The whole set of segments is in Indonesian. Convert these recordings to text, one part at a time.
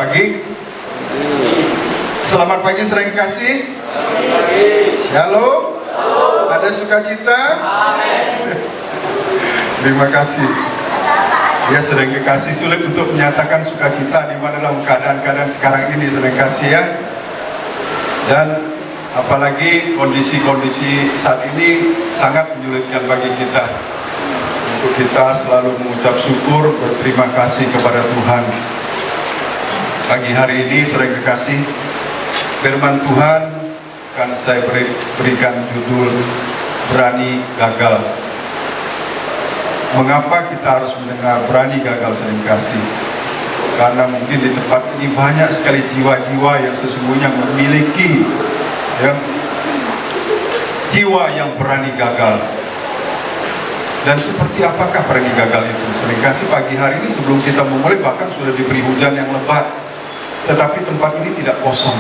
pagi. Selamat pagi saudara yang kasih. Halo. Ada sukacita? Terima kasih. Ya saudara yang kasih, sulit untuk menyatakan sukacita di mana dalam keadaan-keadaan sekarang ini saudara yang kasih ya. Dan apalagi kondisi-kondisi saat ini sangat menyulitkan bagi kita. Untuk kita selalu mengucap syukur, berterima kasih kepada Tuhan. Pagi hari ini saudara yang kekasih, firman Tuhan akan saya berikan judul Berani Gagal. Mengapa kita harus mendengar berani gagal saudara yang kekasih? Karena mungkin di tempat ini banyak sekali jiwa-jiwa yang sesungguhnya memiliki ya, jiwa yang berani gagal. Dan seperti apakah berani gagal itu? Saudara yang kekasih, pagi hari ini sebelum kita memulai bahkan sudah diberi hujan yang lebat, tetapi tempat ini tidak kosong.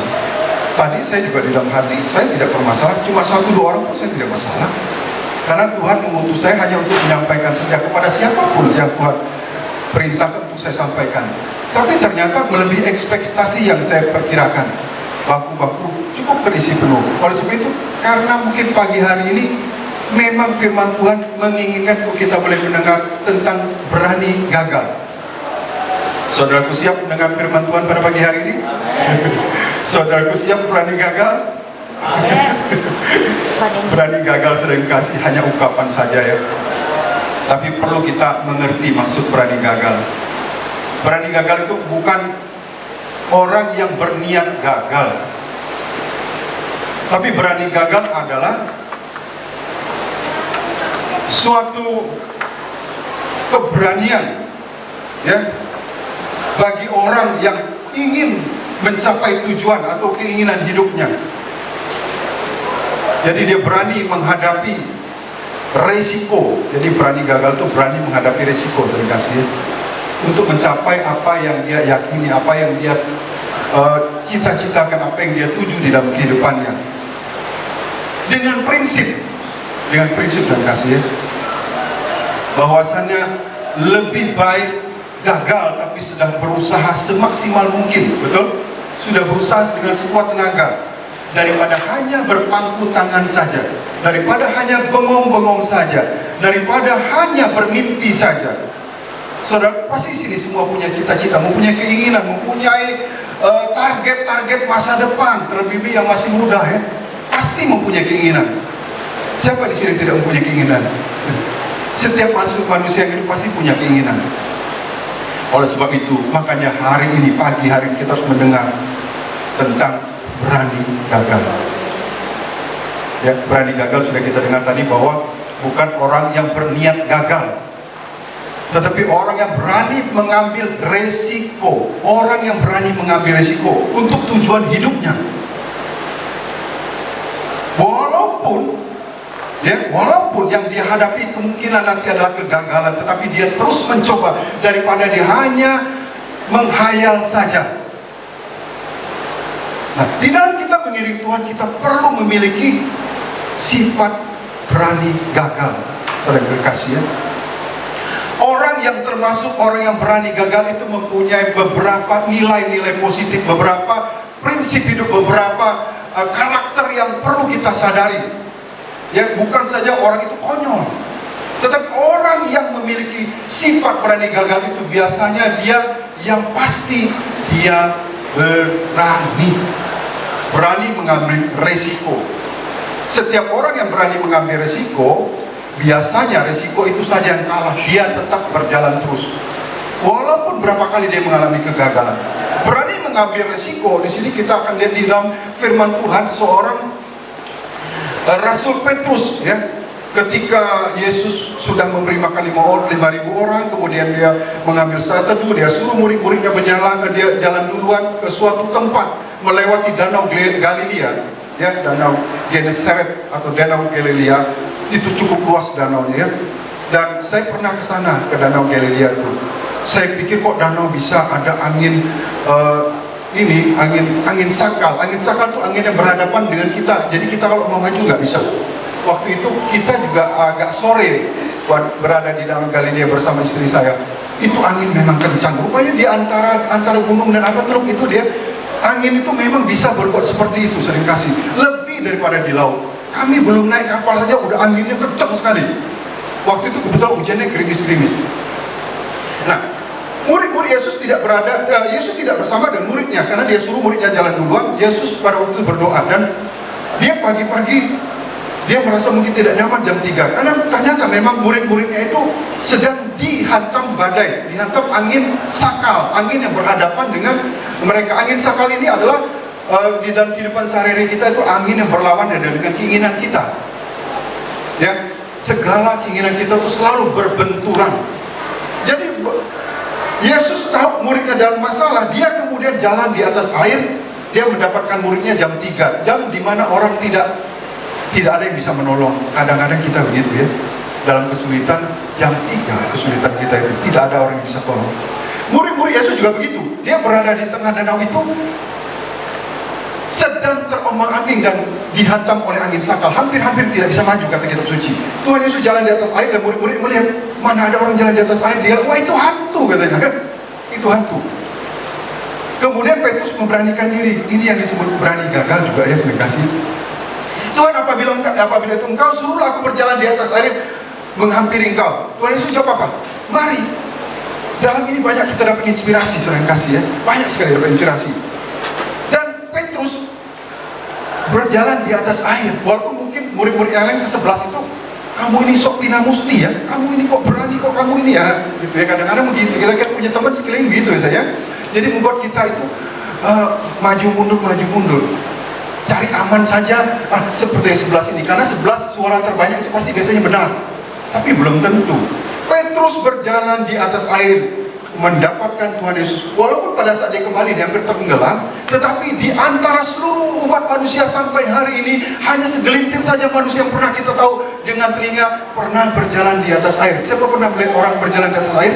Tadi saya juga di dalam hati, saya tidak bermasalah, cuma 1-2 orang pun saya tidak masalah. Karena Tuhan mengutus saya hanya untuk menyampaikan saja kepada siapapun yang Tuhan perintahkan untuk saya sampaikan. Tapi ternyata melebihi ekspektasi yang saya perkirakan. Baku-baku cukup terisi penuh. Oleh sebab itu, karena mungkin pagi hari ini memang firman Tuhan menginginkan untuk kita boleh mendengar tentang berani gagal. Saudaraku siap mendengar firman Tuhan pada pagi hari ini? Saudaraku siap berani gagal? Yes. Berani gagal saudara yang kasih hanya ungkapan saja ya. Tapi perlu kita mengerti maksud berani gagal. Berani gagal itu bukan orang yang berniat gagal. Tapi berani gagal adalah suatu keberanian ya bagi orang yang ingin mencapai tujuan atau keinginan hidupnya. Jadi dia berani menghadapi resiko. Jadi berani gagal itu berani menghadapi resiko saudara kasih, untuk mencapai apa yang dia yakini, apa yang dia cita-citakan, apa yang dia tuju di dalam kehidupannya. Dengan prinsip dan kasih bahwasannya lebih baik gagal tapi sedang berusaha semaksimal mungkin, betul? Sudah berusaha dengan sekuat tenaga, daripada hanya berpangku tangan saja, daripada hanya bengong-bengong saja, daripada hanya bermimpi saja. Saudara pasti sini semua punya cita-cita, mempunyai keinginan, mempunyai target-target masa depan. Terlebih yang masih muda ya, pasti mempunyai keinginan. Siapa di sini tidak mempunyai keinginan? Setiap manusia yang hidup pasti punya keinginan. Oleh sebab itu, makanya hari ini, pagi hari ini kita harus mendengar tentang berani gagal. Ya, berani gagal sudah kita dengar tadi bahwa bukan orang yang berniat gagal, tetapi orang yang berani mengambil resiko. Orang yang berani mengambil resiko untuk tujuan hidupnya. Walaupun yang dia hadapi kemungkinan nanti adalah kegagalan, tetapi dia terus mencoba daripada dia hanya menghayal saja. Nah, di dalam kita mengiring Tuhan, kita perlu memiliki sifat berani gagal. Saudara yang terkasih ya. Orang yang termasuk orang yang berani gagal itu mempunyai beberapa nilai-nilai positif, beberapa prinsip hidup, beberapa karakter yang perlu kita sadari. Ya, bukan saja orang itu konyol, tetapi orang yang memiliki sifat berani gagal itu biasanya dia yang pasti dia berani mengambil resiko. Setiap orang yang berani mengambil resiko, biasanya resiko itu saja yang kalah, dia tetap berjalan terus. Walaupun berapa kali dia mengalami kegagalan, berani mengambil resiko. Di sini kita akan lihat di dalam firman Tuhan seorang Rasul Petrus ya, ketika Yesus sudah memberi makan 5.000 orang, kemudian dia mengambil saat teduh, dia suruh murid-muridnya berjalan, dia jalan duluan ke suatu tempat melewati danau Galilea ya, danau Genesaret atau danau Galilea. Itu cukup luas danaunya ya. Dan saya pernah ke sana, ke danau Galilea itu. Saya pikir kok danau bisa ada angin angin sakal. Angin sakal itu angin yang berhadapan dengan kita. Jadi kita kalau mau maju nggak bisa. Waktu itu kita juga agak sore berada di danau Galilea bersama istri saya. Itu angin memang kencang. Rupanya di antara gunung dan apa teluk itu dia, angin itu memang bisa berbuat seperti itu sering kasih. Lebih daripada di laut. Kami belum naik kapal saja udah anginnya kencang sekali. Waktu itu kebetulan hujannya gerimis-gerimis. Nah, murid-murid Yesus tidak Yesus tidak bersama dengan muridnya karena dia suruh muridnya jalan duluan. Yesus pada waktu itu berdoa dan dia pagi-pagi dia merasa mungkin tidak nyaman jam 3 karena ternyata memang murid-muridnya itu sedang dihantam badai, dihantam angin sakal, angin yang berhadapan dengan mereka. Angin sakal ini adalah di dalam kehidupan sehari-hari kita itu angin yang berlawan dengan keinginan kita. Ya, segala keinginan kita itu selalu berbenturan. Jadi Yesus tahu muridnya dalam masalah, dia kemudian jalan di atas air. Dia mendapatkan muridnya jam 3, jam dimana orang tidak ada yang bisa menolong. Kadang-kadang kita begitu ya, dalam kesulitan jam 3 kesulitan kita itu tidak ada orang yang bisa tolong. Murid-murid Yesus juga begitu. Dia berada di tengah danau itu sedang terombang-ambing dan dihantam oleh angin sakal, hampir-hampir tidak bisa maju kata kitab suci. Tuhan Yesus jalan di atas air dan murid-murid melihat mana ada orang jalan di atas air. Dia, wah itu hantu katanya kan, itu hantu. Kemudian Petrus memberanikan diri. Ini yang disebut berani gagal juga ya, terima kasih. Tuhan apabila itu engkau suruhlah aku berjalan di atas air menghampiri engkau. Tuhan Yesus jawab apa? Mari. Dalam ini banyak kita dapat inspirasi, saudara yang kasih ya. Banyak sekali dapat inspirasi. Dan Petrus berjalan di atas air. Walaupun mungkin murid-murid yang lain ke-11 itu, kamu ini sok Pina Musti ya, kamu ini kok berani kok kamu ini ya, gitu ya. Kadang-kadang begitu. Kita punya teman sekeliling gitu ya saya. Jadi membuat kita itu maju mundur. Cari aman saja, seperti 11 ini. Karena 11 suara terbanyak itu pasti biasanya benar. Tapi belum tentu. Petrus berjalan di atas air mendapatkan Tuhan Yesus. Walaupun pada saat dia kembali dia hampir tenggelam, tetapi di antara seluruh umat manusia sampai hari ini hanya segelintir saja manusia yang pernah kita tahu dengan telinga pernah berjalan di atas air. Siapa pernah melihat orang berjalan di atas air?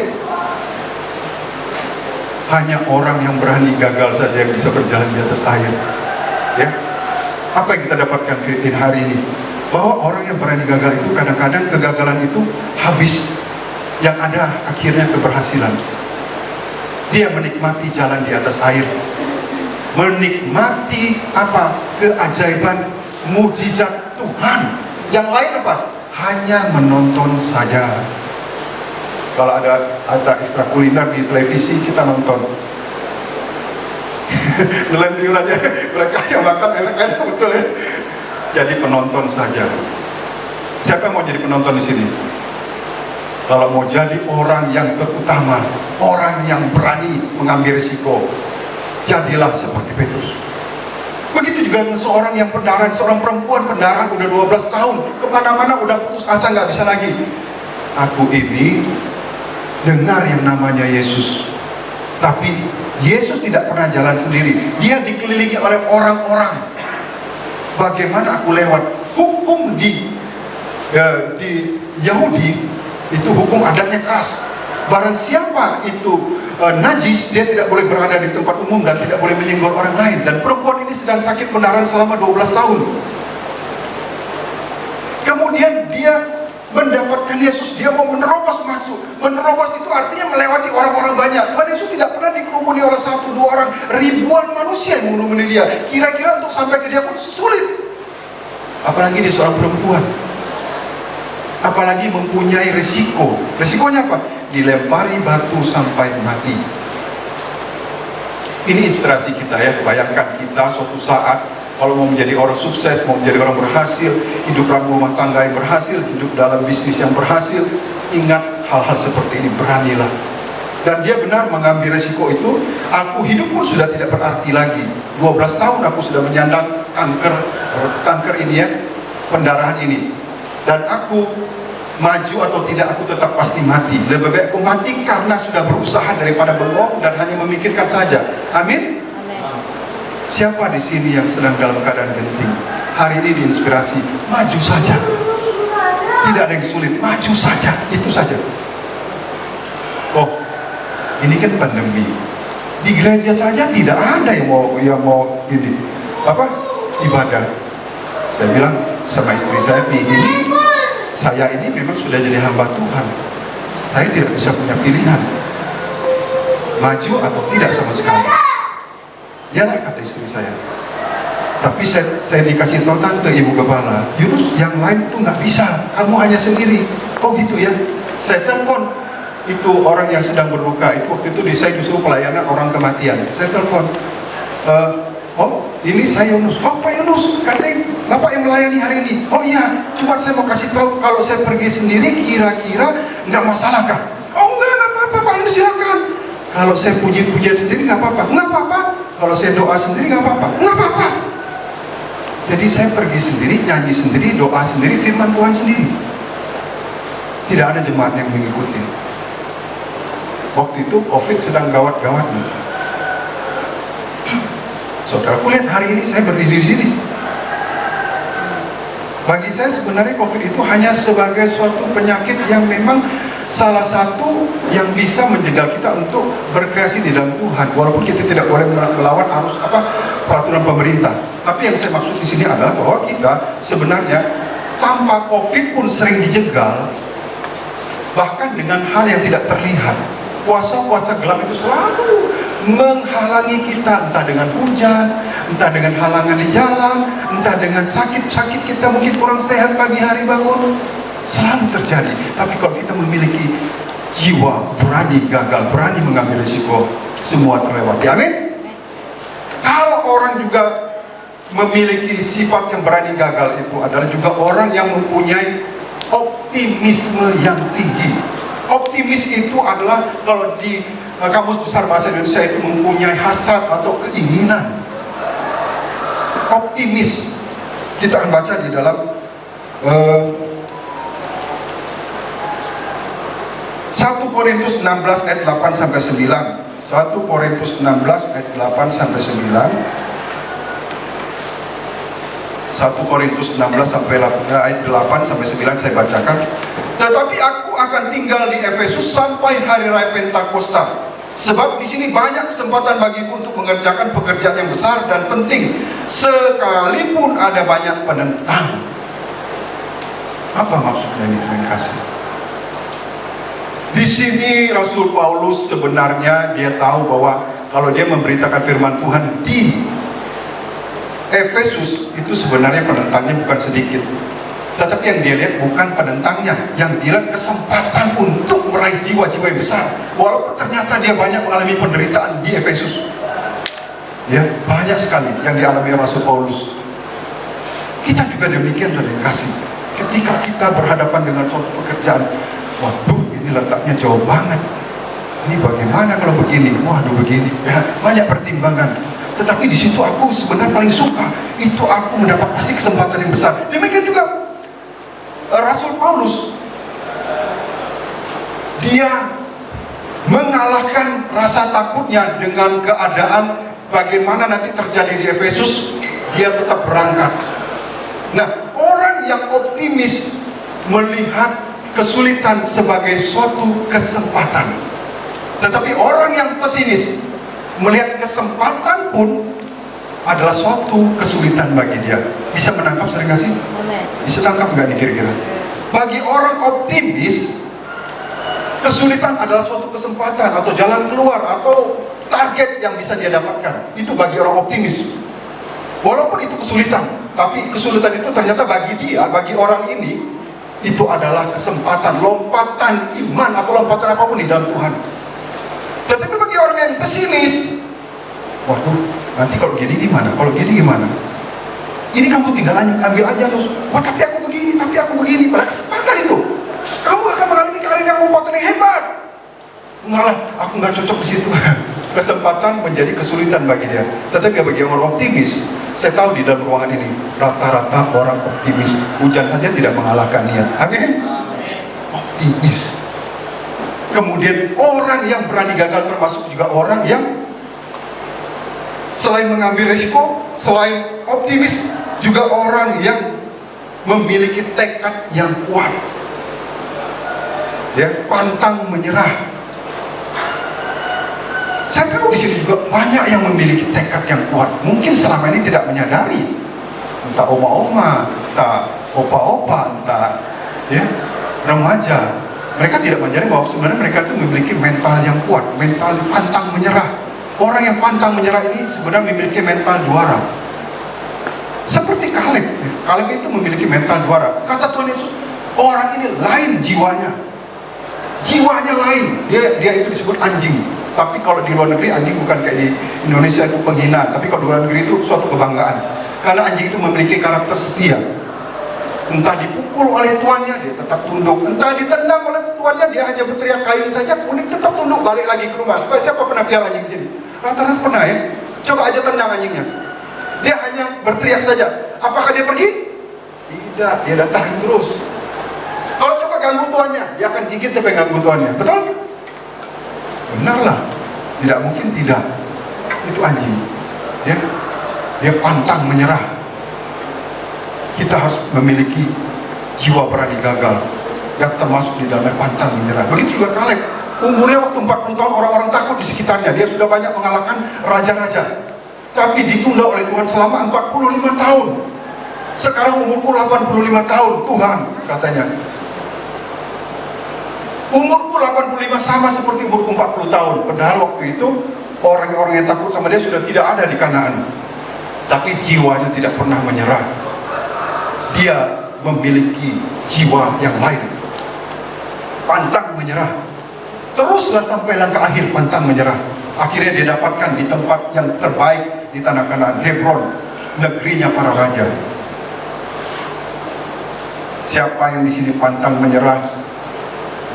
Hanya orang yang berani gagal saja yang bisa berjalan di atas air. Ya, apa yang kita dapatkan di hari ini? Bahwa orang yang berani gagal itu kadang-kadang kegagalan itu habis, yang ada akhirnya keberhasilan. Dia menikmati jalan di atas air, menikmati apa? Keajaiban, mujizat Tuhan. Yang lain apa? Hanya menonton saja. Kalau ada ekstrakurikuler di televisi, kita nonton. Ngelanjur aja, mereka yang makan enak-enak betul ya. Jadi penonton saja. Siapa yang mau jadi penonton di sini? Kalau mau jadi orang yang terutama, orang yang berani mengambil risiko, jadilah seperti Petrus. Begitu juga seorang yang pendaran, seorang perempuan pendaran udah 12 tahun, kemana-mana udah putus asa nggak bisa lagi. Aku ini dengar yang namanya Yesus, tapi Yesus tidak pernah jalan sendiri. Dia dikelilingi oleh orang-orang. Bagaimana aku lewat? Hukum di Yahudi itu hukum adatnya keras. Barang siapa itu najis, dia tidak boleh berada di tempat umum dan tidak boleh menyinggol orang lain. Dan perempuan ini sedang sakit pendarahan selama 12 tahun. Kemudian dia mendapatkan Yesus, dia mau menerobos masuk. Menerobos itu artinya melewati orang-orang banyak. Tuhan Yesus tidak pernah dikerumuni oleh 1-2 orang, ribuan manusia yang mengerumuni dia. Kira-kira untuk sampai ke dia pun sulit. Apalagi dia seorang perempuan. Apalagi mempunyai risiko. Risikonya apa? Dilempari batu sampai mati. Ini inspirasi kita ya. Bayangkan kita suatu saat kalau mau menjadi orang sukses, mau menjadi orang berhasil, hidup rumah tangga yang berhasil, hidup dalam bisnis yang berhasil, ingat hal-hal seperti ini, beranilah. Dan dia benar mengambil resiko itu. Aku hidup pun sudah tidak berarti lagi. 12 tahun aku sudah menyandang kanker ini ya, pendarahan ini. Dan aku maju atau tidak, aku tetap pasti mati. Lebih baik aku mati karena sudah berusaha daripada bengong dan hanya memikirkan saja. Amin. Siapa di sini yang sedang dalam keadaan genting? Hari ini diinspirasi, maju saja. Tidak ada yang sulit, maju saja, itu saja. Oh, ini kan pandemi. Di gereja saja tidak ada yang mau ini ibadah. Saya bilang sama istri saya, saya ini memang sudah jadi hamba Tuhan. Saya tidak bisa punya pilihan. maju atau tidak sama sekali. Yalah, kata istri saya. Tapi saya dikasih tahu tante ibu kepala, Yunus, yang lain tuh nggak bisa, kamu hanya sendiri. Oh gitu ya. Saya telepon itu orang yang sedang berduka. Itu waktu itu saya justru pelayanan orang kematian. Saya telepon, oh ini saya Yunus. Oh Pak Yunus, katanya Bapak yang melayani hari ini. Oh iya, cuma saya mau kasih tahu kalau saya pergi sendiri kira-kira nggak masalah kan? Oh nggak apa-apa Pak Yunus, silakan. Kalau saya puji-pujian sendiri nggak apa-apa. Nggak apa-apa. Kalau saya doa sendiri nggak apa-apa. Nggak apa-apa. Jadi saya pergi sendiri, nyanyi sendiri, doa sendiri, firman Tuhan sendiri. Tidak ada jemaat yang mengikuti. Waktu itu COVID sedang gawat-gawatnya. Saudara, lihat hari ini saya berdiri di sini. Bagi saya sebenarnya COVID itu hanya sebagai suatu penyakit yang memang salah satu yang bisa menjegal kita untuk berkreasi di dalam Tuhan, walaupun kita tidak boleh melawan arus peraturan pemerintah. Tapi yang saya maksud di sini adalah bahwa kita sebenarnya tanpa COVID pun sering dijegal, bahkan dengan hal yang tidak terlihat. Puasa-puasa gelap itu selalu menghalangi kita, entah dengan hujan, entah dengan halangan di jalan, entah dengan sakit kita mungkin kurang sehat pagi hari bangun. Selalu terjadi. Tapi kalau kita memiliki jiwa berani gagal, berani mengambil risiko, semua terlewati. Amin. Kalau orang juga memiliki sifat yang berani gagal, itu adalah juga orang yang mempunyai optimisme yang tinggi. Optimis itu adalah kalau di Kamus Besar Bahasa Indonesia itu mempunyai hasrat atau keinginan. Optimis. Kita akan baca di dalam 1 Korintus 16 ayat 8 sampai 9. 1 Korintus 16 ayat 8 sampai 9. 1 Korintus 16 sampai ayat 8 sampai 9 saya bacakan. Tetapi aku akan tinggal di Efesus sampai hari raya Pentakosta. Sebab di sini banyak kesempatan bagiku untuk mengerjakan pekerjaan yang besar dan penting, sekalipun ada banyak penentang. Apa maksudnya ini, terima kasih? Di sini Rasul Paulus sebenarnya dia tahu bahwa kalau dia memberitakan firman Tuhan di Efesus itu sebenarnya penentangnya bukan sedikit. Tetapi yang dia lihat bukan penentangnya, yang dia lihat kesempatan untuk meraih jiwa-jiwa yang besar. Walaupun ternyata dia banyak mengalami penderitaan di Efesus. Ya, banyak sekali yang dialami Rasul Paulus. Kita juga demikian, saudara kasih. Ketika kita berhadapan dengan suatu pekerjaan, waduh, ini letaknya jauh banget. Ini bagaimana kalau begini? Waduh, begini. Ya, banyak pertimbangan. Tetapi di situ aku sebenarnya paling suka. Itu aku mendapat pasti kesempatan yang besar. Demikian juga Rasul Paulus, dia mengalahkan rasa takutnya dengan keadaan bagaimana nanti terjadi di Efesus. Dia tetap berangkat. Nah, orang yang optimis melihat kesulitan sebagai suatu kesempatan, tetapi orang yang pesimis melihat kesempatan pun adalah suatu kesulitan bagi dia. Bisa menangkap, sering kasih? Bisa tangkap nggak nih kira-kira? Bagi orang optimis, kesulitan adalah suatu kesempatan atau jalan keluar atau target yang bisa dia dapatkan. Itu bagi orang optimis. Walaupun itu kesulitan, tapi kesulitan itu ternyata bagi dia, bagi orang ini, itu adalah kesempatan, lompatan iman atau lompatan apapun di dalam Tuhan. Tetapi bagi orang yang pesimis, waduh, nanti kalau gini gimana? Kalau gini gimana? Ini kamu tinggal ambil aja terus. Wah, tapi aku begini, tapi aku begini. Padahal kesempatan itu. Kamu akan mengalami karir yang yang hebat. Malah, aku nggak cocok di situ. Kesempatan menjadi kesulitan bagi dia. Tetapi bagi orang optimis, saya tahu di dalam ruangan ini rata-rata orang optimis. Hujan saja tidak mengalahkan niat. Amin. Optimis. Kemudian orang yang berani gagal termasuk juga orang yang selain mengambil risiko, selain optimis, juga orang yang memiliki tekad yang kuat, ya, pantang menyerah. Saya tahu di sini juga banyak yang memiliki tekad yang kuat. Mungkin selama ini tidak menyadari, entah oma-oma, entah opa-opa, entah ya remaja, Mereka tidak menyadari bahwa sebenarnya mereka itu memiliki mental yang kuat, mental pantang menyerah. Orang yang pantang menyerah ini sebenarnya memiliki mental juara. Seperti Kaleb. Kaleb itu memiliki mental juara. Kata Tuhan Yesus, orang ini lain jiwanya. Jiwanya lain. Dia itu disebut anjing. Tapi kalau di luar negeri anjing bukan kayak di Indonesia itu penghinaan, tapi kalau di luar negeri itu suatu kebanggaan. Karena anjing itu memiliki karakter setia. Entah dipukul oleh tuannya, dia tetap tunduk. Entah ditendang oleh tuannya, dia hanya berteriak kain saja, unik tetap tunduk, balik lagi ke rumah. Siapa pernah pelihara anjing sini? Rata-rata pernah ya? Coba aja tendang anjingnya. Dia hanya berteriak saja. Apakah dia pergi? Tidak, dia datang terus. Kalau coba ganggu tuannya, dia akan gigit sampai ganggu tuannya. Betul? Benarlah. Tidak mungkin tidak. Itu anjing. Dia pantang menyerah. Kita harus memiliki jiwa berani gagal yang termasuk di dalamnya pantang menyerah. Begitu juga Kaleb. Umurnya waktu 40 tahun orang-orang takut di sekitarnya. Dia sudah banyak mengalahkan raja-raja. Tapi ditunda oleh Tuhan selama 45 tahun. Sekarang umurku 85 tahun, Tuhan katanya. Umurku 85 sama seperti umurku 40 tahun. Padahal waktu itu orang-orang yang takut sama dia sudah tidak ada di Kanaan. Tapi jiwanya tidak pernah menyerah. Dia memiliki jiwa yang lain. Pantang menyerah. Teruslah sampailah ke akhir pantang menyerah. Akhirnya dia dapatkan di tempat yang terbaik di tanah Kanaan, Hebron, negerinya para raja. Siapa yang di sini pantang menyerah,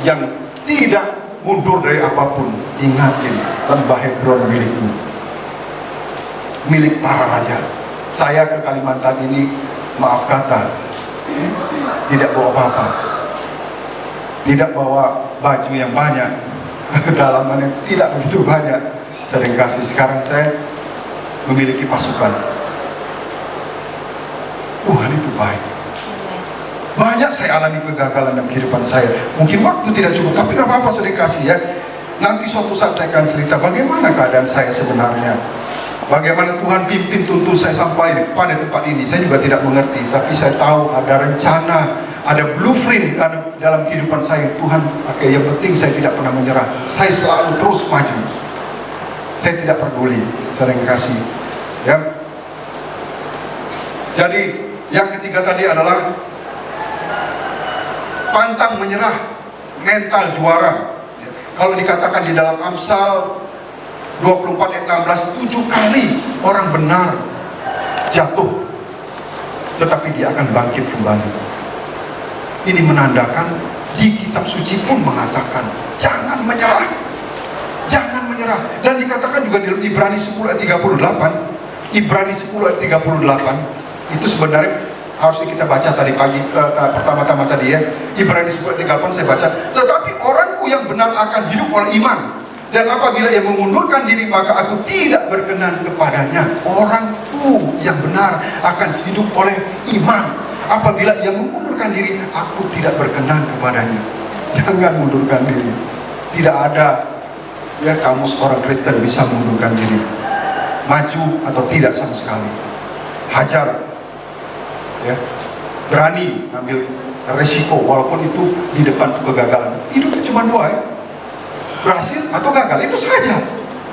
yang tidak mundur dari apapun, ingatin lembah Hebron milikmu, milik para raja. Saya ke Kalimantan ini, maaf kata, tidak bawa apa-apa, tidak bawa baju yang banyak, kedalamannya tidak begitu banyak. Sering kasih. Sekarang saya memiliki pasukan. Tuhan itu baik. Banyak saya alami kegagalan dalam kehidupan saya. Mungkin waktu tidak cukup, tapi gak apa-apa, sudah kasih ya. Nanti suatu saat saya akan cerita bagaimana keadaan saya sebenarnya. Bagaimana Tuhan pimpin tuntun saya sampai pada tempat ini. Saya juga tidak mengerti, tapi saya tahu ada rencana, ada blueprint dalam kehidupan saya. Tuhan pakai, yang penting saya tidak pernah menyerah. Saya selalu terus maju. Saya tidak peduli. Terima kasih. Ya. Jadi yang ketiga tadi adalah pantang menyerah, mental juara. Kalau dikatakan di dalam Amsal 24 ayat 16, 7 kali orang benar jatuh, tetapi dia akan bangkit kembali. Ini menandakan di kitab suci pun mengatakan jangan menyerah, jangan menyerah. Dan dikatakan juga di Ibrani 10 ayat 38, Ibrani 10 ayat 38 itu sebenarnya harusnya kita baca tadi pagi, pertama-tama tadi ya, Ibrani 10 ayat 38 saya baca. Tetapi orangku yang benar akan hidup oleh iman, dan apabila ia mengundurkan diri maka aku tidak berkenan kepadanya. Orangku yang benar akan hidup oleh iman, apabila ia mengundurkan diri aku tidak berkenan kepadanya. Jangan mundurkan diri. Tidak ada ya kamus orang Kristen bisa mengundurkan diri, maju atau tidak sama sekali. Hajar ya, berani ambil resiko walaupun itu di depan kegagalan. Hidupnya cuma dua ya, berhasil atau gagal, itu saja.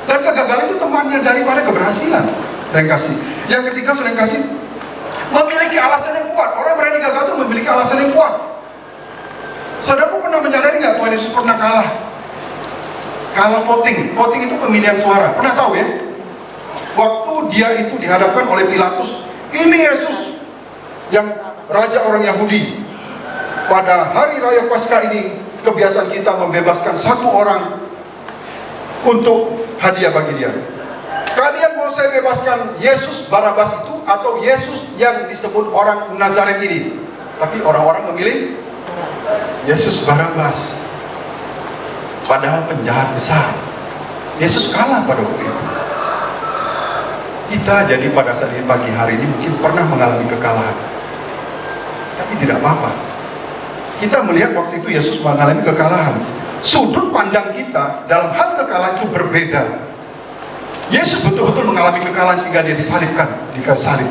Dan kegagalan itu temannya daripada keberhasilan. Dan kasih. Yang ketiga sudah kasih, memiliki alasan yang kuat. Orang berani gagal itu memiliki alasan yang kuat. Saudaraku pernah menyadari nggak Tuhan Yesus pernah kalah? Kalah voting. Voting itu pemilihan suara. Pernah tahu ya? Waktu dia itu dihadapkan oleh Pilatus, ini Yesus yang raja orang Yahudi. Pada hari raya Paskah ini kebiasaan kita membebaskan satu orang untuk hadiah bagi dia. Kalian mau saya bebaskan Yesus Barabas itu atau Yesus yang disebut orang Nazaret ini? Tapi orang-orang memilih Yesus Barabas. Padahal penjahat besar. Yesus kalah pada waktu itu. Kita jadi pada saat ini pagi hari ini mungkin pernah mengalami kekalahan, tapi tidak apa-apa. Kita melihat waktu itu Yesus mengalami kekalahan. Sudut pandang kita dalam hal kekalahan itu berbeda. Yesus betul-betul mengalami kekalahan sehingga dia disalibkan, dikasih salib.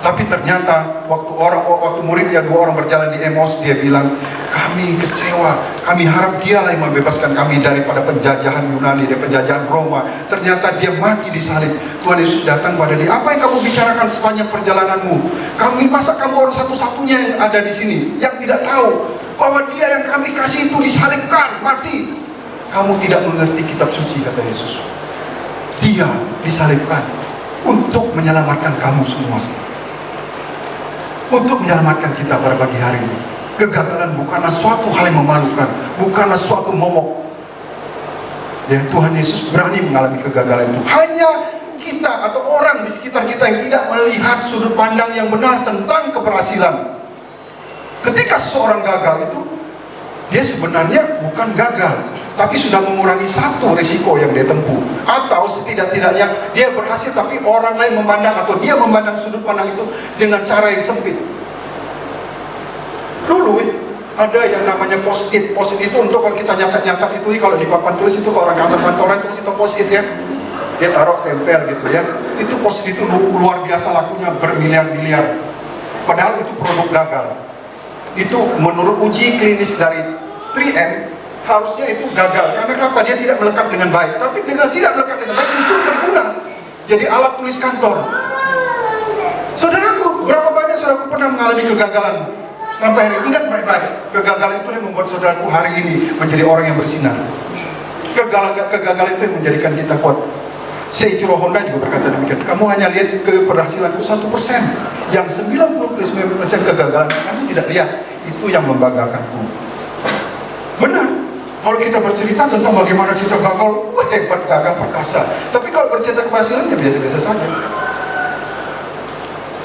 Tapi ternyata waktu muridnya 2 orang berjalan di Emos, dia bilang, kami kecewa, kami harap dialah yang membebaskan kami daripada penjajahan Yunani dan penjajahan Roma. Ternyata dia mati disalib. Tuhan Yesus datang pada dia, apa yang kamu bicarakan sepanjang perjalananmu? Masa kamu orang satu-satunya yang ada di sini yang tidak tahu bahwa dia yang kami kasih itu disalibkan, mati? Kamu tidak mengerti kitab suci, kata Yesus. Dia disalibkan untuk menyelamatkan kamu semua, untuk menyelamatkan kita pada pagi hari ini. Kegagalan bukanlah suatu hal yang memalukan, bukanlah suatu momok. Ya, Tuhan Yesus berani mengalami kegagalan itu. Hanya kita atau orang di sekitar kita yang tidak melihat sudut pandang yang benar tentang keberhasilan. Ketika seseorang gagal itu, dia sebenarnya bukan gagal, tapi sudah mengurangi satu risiko yang dia tempuh. Atau setidak-tidaknya dia berhasil, tapi orang lain memandang, atau dia memandang sudut pandang itu dengan cara yang sempit. Dulu ada yang namanya post-it. Post-it itu untuk kalau kita nyatat-nyatat itu, kalau di papan tulis itu, kalau orang kantor-kantoran itu kita post-it ya, dia taruh tempel gitu ya. Itu post-it itu luar biasa lakunya, bermiliar-miliar. Padahal itu produk gagal. Itu menurut uji klinis dari 3M harusnya itu gagal. Karena kenapa? Dia tidak melekat dengan baik. Tapi dengan tidak melekat dengan baik itu berguna jadi alat tulis kantor. Saudaraku, berapa banyak saudaraku pernah mengalami kegagalan sampai hari ini? Ingat baik-baik, kegagalan itu yang membuat saudaraku hari ini menjadi orang yang bersinar. Kegagalan itu yang menjadikan kita kuat. Seiichiro Honda juga berkata demikian, kamu hanya lihat keberhasilanku 1%, yang 99% kegagalan kamu tidak lihat, itu yang membanggakanku. Benar, kalau kita bercerita tentang bagaimana kita gagal, hebat, gagah, perkasa. Tapi kalau bercerita keberhasilannya biasa-biasa saja.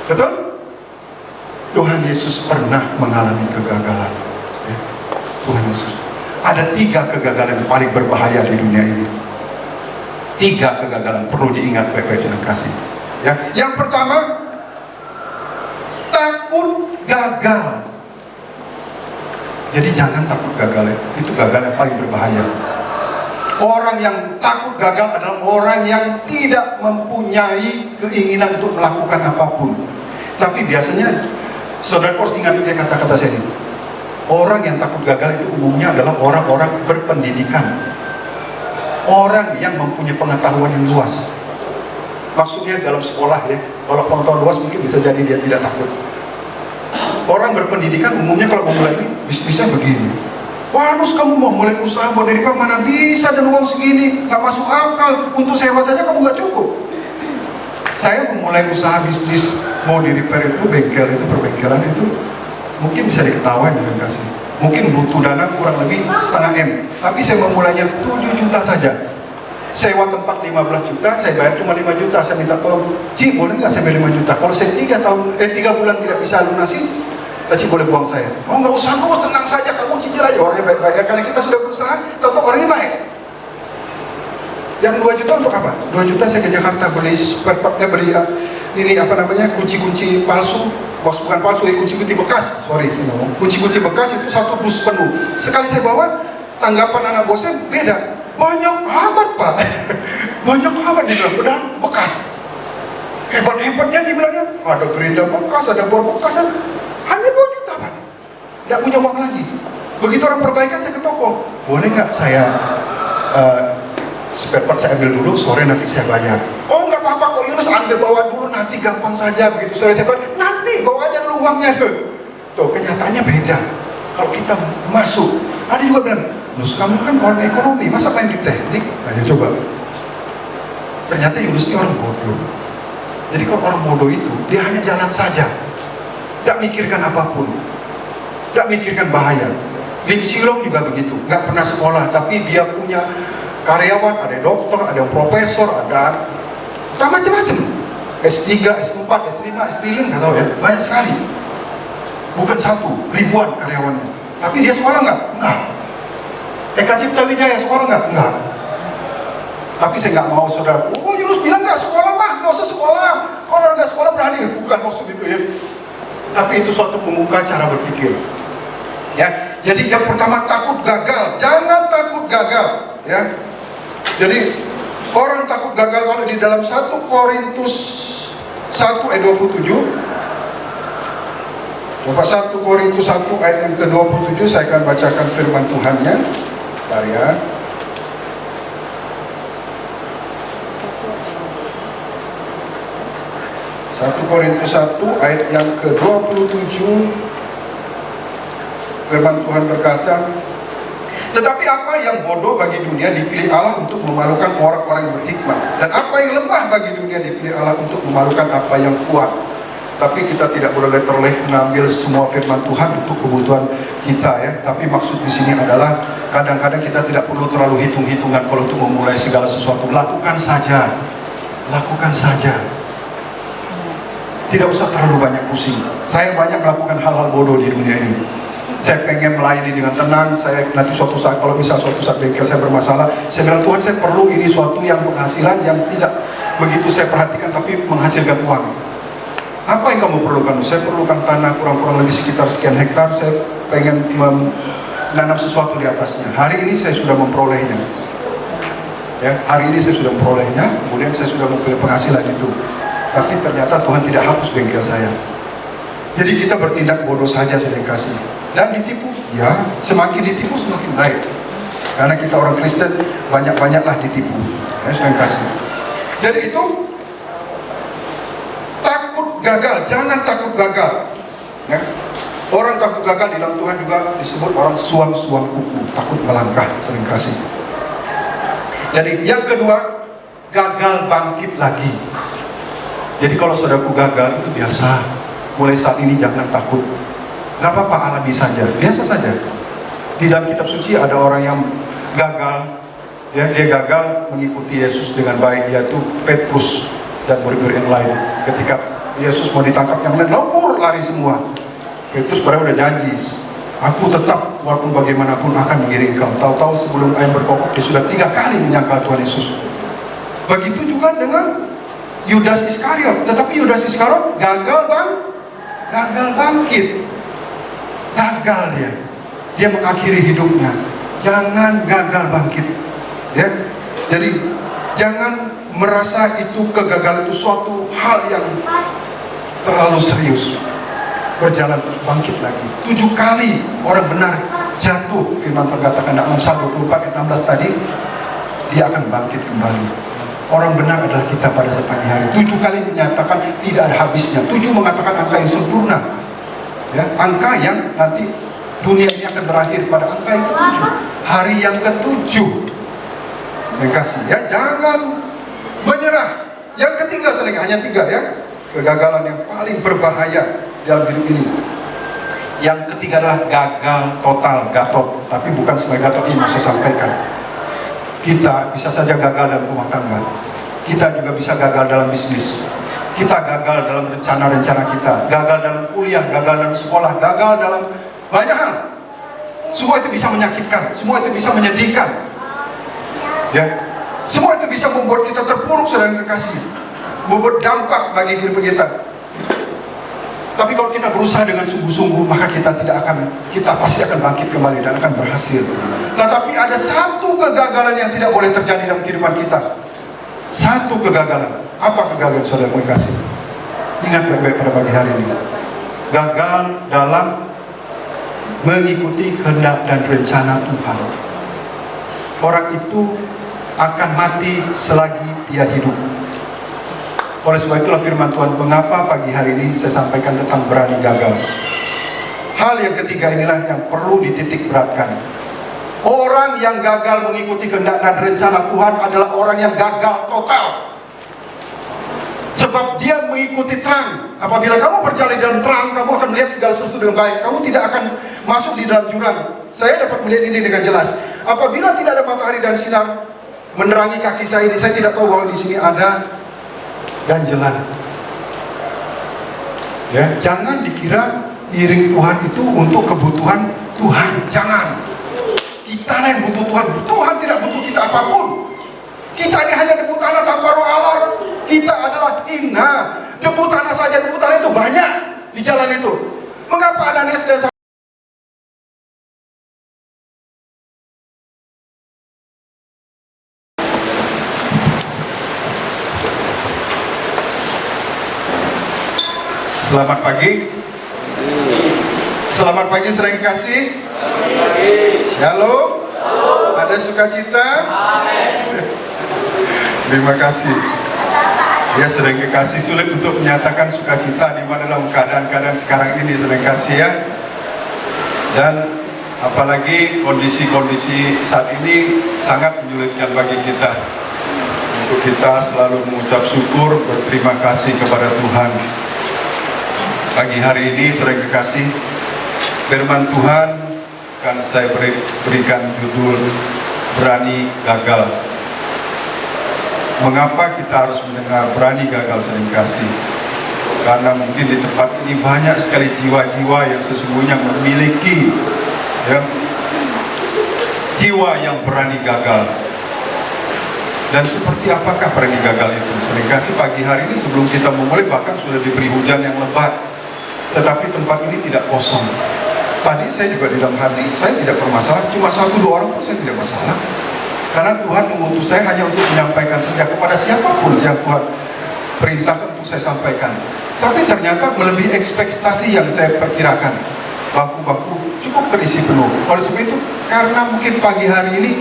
Betul? Tuhan Yesus pernah mengalami kegagalan. Tuhan Yesus. Ada 3 kegagalan yang paling berbahaya di dunia ini. 3 kegagalan perlu diingat baik-baik dengan kasih. Ya, yang pertama, takut gagal. Jadi jangan takut gagal ya. Itu gagal yang paling berbahaya. Orang yang takut gagal adalah orang yang tidak mempunyai keinginan untuk melakukan apapun. Tapi biasanya, saudara harus ingat kata-kata saya ini. Orang yang takut gagal itu umumnya adalah orang-orang berpendidikan. Orang yang mempunyai pengetahuan yang luas. Maksudnya dalam sekolah ya. Kalau pengetahuan luas mungkin bisa jadi dia tidak takut. Orang berpendidikan umumnya kalau memulai ini bisnisnya begini. Wah, harus kamu mau mulai usaha buat diri kamu, mana bisa dan uang segini, nggak masuk akal, untuk sewa saja kamu nggak cukup. Saya memulai usaha bisnis mau di repair itu, bengkel itu, perbengkelan itu, mungkin bisa diketahui dengan kasih. Mungkin butuh dana kurang lebih setengah M, tapi saya memulainya 7 juta saja. Sewa tempat 15 juta, saya bayar cuma 5 juta. Saya minta tolong, Ci, boleh nggak saya bayar 5 juta? Kalau saya 3 bulan tidak bisa lunasi, Ci boleh buang saya. Oh, nggak usah, bos, tenang saja, kamu cicil aja. Orangnya baik-baik, karena kita sudah berusaha, tetap orangnya baik. Yang 2 juta untuk apa? 2 juta saya ke Jakarta beli spare partnya, beli ini apa namanya, kunci-kunci palsu. Bukan palsu, kunci-kunci bekas. Sorry, kunci-kunci bekas itu 1 bus penuh. Sekali saya bawa, tanggapan anak bosnya beda. Banyak amat, Pak. Banyak amat dibilang, benar bekas. Hebat-hebatnya dibilangnya, ada gerinda bekas, ada bor bekas. Hanya 2 juta, Pak. Tidak punya uang lagi. Begitu orang perbaikan, saya ke toko. Boleh nggak saya spare part saya ambil dulu, sore nanti saya bayar. Oh, nggak apa-apa kok Yunus, ambil bawa dulu, nanti gampang saja. Begitu sore saya bayar, nanti bawa aja dulu uangnya. Tuh, kenyataannya beda. Kalau kita masuk, ada juga bilang, Yunus, kamu kan orang ekonomi, masa main di teknik? Ayo coba. Ternyata Yunus ini orang bodoh. Jadi kalau orang bodoh itu, dia hanya jalan saja, tidak mikirkan apapun, tidak mikirkan bahaya. Lim Silong juga begitu, nggak pernah sekolah, tapi dia punya karyawan, ada dokter, ada profesor, ada macam-macam. S3, S4, S5, S5, nggak tahu ya, banyak sekali. Bukan 1, ribuan karyawannya. Tapi dia sekolah nggak? Nggak. Eka Cipta Wijaya sekolah nggak? Nggak. Tapi saya nggak mau saudara, oh Yunus bilang nggak sekolah, Pak, nggak usah sekolah. Kalau orang nggak sekolah berani, bukan maksud itu ya. Tapi itu suatu pembuka cara berpikir. Ya, jadi yang pertama takut gagal, jangan takut gagal. Ya, jadi orang takut gagal kalau di dalam 1 Korintus 1 ayat 27 Bapak 1 Korintus 1 ayat yang ke-27, saya akan bacakan firman Tuhannya. Bentar ya. 1 Korintus 1 ayat yang ke-27, firman Tuhan berkata, tetapi apa yang bodoh bagi dunia dipilih Allah untuk memalukan orang-orang yang berhikmat, dan apa yang lemah bagi dunia dipilih Allah untuk memalukan apa yang kuat. Tapi kita tidak boleh terleh mengambil semua firman Tuhan untuk kebutuhan kita ya. Tapi maksud di sini adalah kadang-kadang kita tidak perlu terlalu hitung-hitungan kalau untuk memulai segala sesuatu. Lakukan saja, lakukan saja. Tidak usah terlalu banyak pusing. Saya banyak melakukan hal-hal bodoh di dunia ini. Saya pengen melayani dengan tenang. Saya nanti suatu saat, kalau bisa suatu saat bengkel saya bermasalah, saya bilang Tuhan, saya perlu ini suatu yang penghasilan yang tidak begitu saya perhatikan tapi menghasilkan uang. Apa yang kamu perlukan? Saya perlukan tanah kurang-kurang lebih sekitar sekian hektar. Saya pengen menanam sesuatu di atasnya. Hari ini saya sudah memperolehnya. Ya, hari ini saya sudah memperolehnya. Kemudian saya sudah memperoleh penghasilan itu. Tapi ternyata Tuhan tidak hapus bengkel saya. Jadi kita bertindak bodoh saja sudah dikasih. Dan ditipu, ya semakin ditipu semakin baik. Karena kita orang Kristen banyak-banyaklah ditipu. Ya, sudah dikasih. Jadi itu takut gagal, jangan takut gagal. Ya. Orang takut gagal di dalam Tuhan juga disebut orang suam-suam kuku, takut melangkah, sering kasih. Jadi yang kedua, gagal bangkit lagi. Jadi kalau saudaraku gagal itu biasa. Mulai saat ini jangan takut. Gak apa-apa, alami saja, biasa saja. Di dalam kitab suci ada orang yang gagal, ya, dia gagal mengikuti Yesus dengan baik, yaitu Petrus dan murid-murid yang lain. Ketika Yesus mau ditangkap, yang lain lopur lari semua. Petrus padahal udah janji, aku tetap walaupun bagaimanapun akan mengiring kau. Tahu-tahu sebelum ayam berkokok dia sudah 3 kali menyangkal Tuhan Yesus. Begitu juga dengan Yudas Iskariot. Tetapi Yudas Iskariot gagal bangkit. Gagal dia mengakhiri hidupnya. Jangan gagal bangkit, ya. Jadi jangan merasa itu kegagalan itu suatu hal yang terlalu serius. Berjalan terus, bangkit lagi. 7 kali orang benar jatuh. Firman Tuhan katakan dalam 1:24 ayat 16 tadi, dia akan bangkit kembali. Orang benar adalah kita pada saat pagi hari. 7 kali menyatakan tidak ada habisnya. 7 mengatakan angka yang sempurna, ya, angka yang nanti dunia ini akan berakhir pada angka yang ke-7, hari yang ke-7. Terima kasih ya, jangan menyerah. Yang ketiga, hanya 3 ya, kegagalan yang paling berbahaya dalam hidup ini. Yang ketiga adalah gagal total, gatot. Tapi bukan sebagai gatot ini mau saya sampaikan. Kita bisa saja gagal dalam rumah tangga. Kita juga bisa gagal dalam bisnis. Kita gagal dalam rencana-rencana kita. Gagal dalam kuliah, gagal dalam sekolah, gagal dalam banyak hal. Semua itu bisa menyakitkan, semua itu bisa menyedihkan. Ya, semua itu bisa membuat kita terpuruk, saudara yang kekasih. Membuat dampak bagi hidup kita. Tapi kalau kita berusaha dengan sungguh-sungguh, maka kita pasti akan bangkit kembali dan akan berhasil. Tetapi ada satu kegagalan yang tidak boleh terjadi dalam kehidupan kita. Satu kegagalan. Apa kegagalan, saudara yang kasih? Ingat baik-baik pada pagi hari ini. Gagal dalam mengikuti kehendak dan rencana Tuhan. Orang itu akan mati selagi dia hidup. Oleh sebab itulah firman Tuhan, mengapa pagi hari ini saya sampaikan tentang berani gagal. Hal yang ketiga inilah yang perlu dititik beratkan. Orang yang gagal mengikuti kehendak dan rencana Tuhan adalah orang yang gagal total. Sebab dia mengikuti terang. Apabila kamu berjalan dalam terang, kamu akan melihat segala sesuatu dengan baik. Kamu tidak akan masuk di dalam jurang. Saya dapat melihat ini dengan jelas. Apabila tidak ada matahari dan sinar menerangi kaki saya ini, saya tidak tahu bahwa di sini ada ganjelan. Ya, jangan dikira iring Tuhan itu untuk kebutuhan Tuhan. Jangan. Kita yang butuh Tuhan. Tuhan tidak butuh kita apapun. Kita ini hanya debu tanah tanpa roh Allah. Kita adalah hina. Debu tanah saja, debu tanah itu banyak di jalan itu. Mengapa Ananias dan Selamat pagi. Selamat pagi saudara kasih. Halo. Ada sukacita? Terima kasih. Ya saudara kasih, sulit untuk menyatakan sukacita di mana dalam keadaan-keadaan sekarang ini saudara kasih ya. Dan apalagi kondisi-kondisi saat ini sangat menyulitkan bagi kita. Untuk kita selalu mengucap syukur, berterima kasih kepada Tuhan. Pagi hari ini saudara kekasih, firman Tuhan akan saya berikan judul berani gagal. Mengapa kita harus mendengar berani gagal saudara kekasih? Karena mungkin di tempat ini banyak sekali jiwa-jiwa yang sesungguhnya memiliki ya, jiwa yang berani gagal. Dan seperti apakah berani gagal itu? Saudara kasih, pagi hari ini sebelum kita memulai bahkan sudah diberi hujan yang lebat, tetapi tempat ini tidak kosong. Tadi saya juga di dalam hati, saya tidak bermasalah, cuma 1-2 orang pun saya tidak masalah. Karena Tuhan mengutus saya hanya untuk menyampaikan saja kepada siapapun yang Tuhan perintahkan untuk saya sampaikan. Tapi ternyata melebihi ekspektasi yang saya perkirakan. Bangku-bangku cukup terisi penuh. Oleh sebab itu, karena mungkin pagi hari ini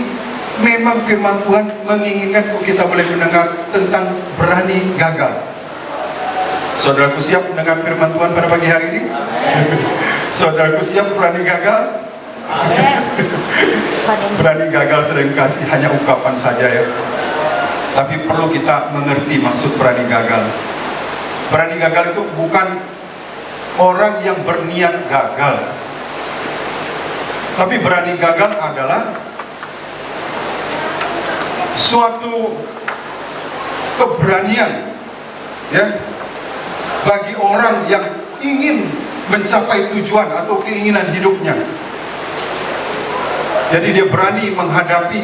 memang firman Tuhan menginginkan kita boleh mendengar tentang berani gagal. Saudaraku siap mendengar firman Tuhan pada pagi hari ini? Saudaraku siap berani gagal? Berani gagal sering kasih hanya ungkapan saja ya. Tapi perlu kita mengerti maksud berani gagal. Berani gagal itu bukan orang yang berniat gagal. Tapi berani gagal adalah suatu keberanian ya bagi orang yang ingin mencapai tujuan atau keinginan hidupnya. Jadi dia berani menghadapi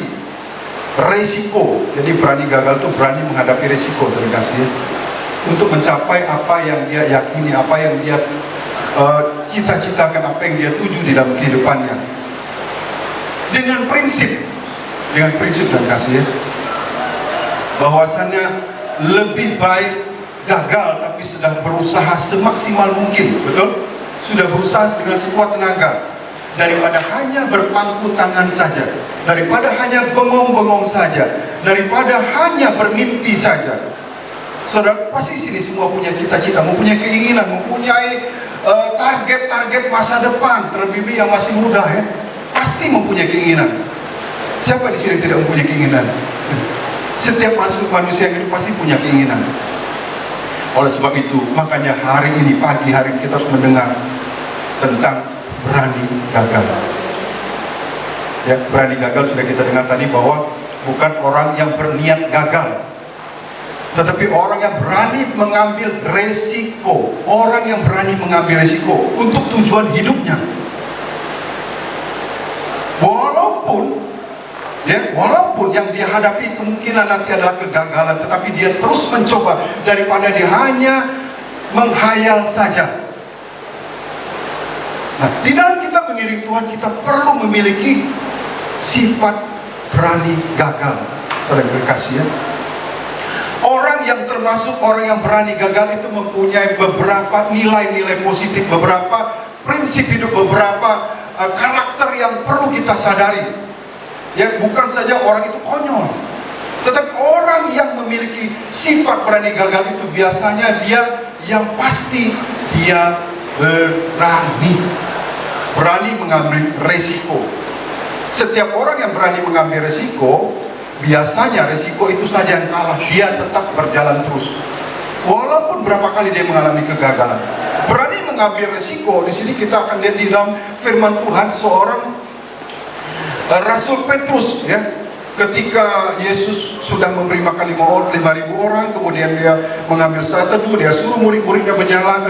resiko. Jadi berani gagal itu berani menghadapi resiko terkasih untuk mencapai apa yang dia yakini, apa yang dia cita-citakan, apa yang dia tuju di dalam kehidupannya dengan prinsip dan kasih bahwasannya lebih baik gagal tapi sedang berusaha semaksimal mungkin, betul? Sudah berusaha dengan sekuat tenaga daripada hanya berpangku tangan saja, daripada hanya bengong-bengong saja, daripada hanya bermimpi saja. Saudara pasti sini semua punya cita-cita, mempunyai keinginan, mempunyai target-target masa depan, terlebih yang masih muda ya, pasti mempunyai keinginan. Siapa di sini tidak mempunyai keinginan? Setiap manusia yang hidup pasti punya keinginan. Oleh sebab itu, makanya hari ini, pagi hari ini kita harus mendengar tentang berani gagal. Ya, berani gagal sudah kita dengar tadi bahwa bukan orang yang berniat gagal, tetapi orang yang berani mengambil resiko. Orang yang berani mengambil resiko untuk tujuan hidupnya. Walaupun yang dia hadapi kemungkinan nanti adalah kegagalan, tetapi dia terus mencoba daripada dia hanya menghayal saja. Nah, di dalam kita mengiring Tuhan, kita perlu memiliki sifat berani gagal. Saudara berkasih ya. Orang yang termasuk orang yang berani gagal itu mempunyai beberapa nilai-nilai positif, beberapa prinsip hidup, beberapa karakter yang perlu kita sadari. Ya, bukan saja orang itu konyol, tetapi orang yang memiliki sifat berani gagal itu biasanya dia yang pasti dia berani mengambil resiko. Setiap orang yang berani mengambil resiko, biasanya resiko itu saja yang kalah, dia tetap berjalan terus. Walaupun berapa kali dia mengalami kegagalan, berani mengambil resiko. Di sini kita akan lihat di dalam firman Tuhan seorang Rasul Petrus ya, ketika Yesus sudah memberi makan 5.000 orang, kemudian dia mengambil saat teduh, dia suruh murid-muridnya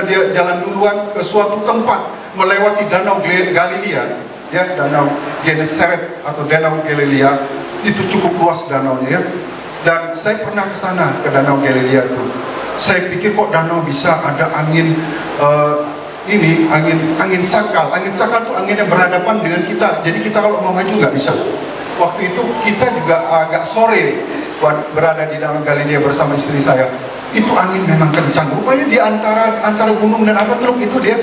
dia jalan duluan ke suatu tempat melewati danau Galilea ya, danau Genesaret atau danau Galilea. Itu cukup luas danaunya ya. Dan saya pernah ke sana, ke danau Galilea itu. Saya pikir kok danau bisa ada angin angin sakal. Angin sakal itu angin yang berhadapan dengan kita. Jadi kita kalau mau maju nggak bisa. Waktu itu kita juga agak sore berada di dalam Galilea bersama istri saya. Itu angin memang kencang. Rupanya di antara gunung dan apa teluk itu dia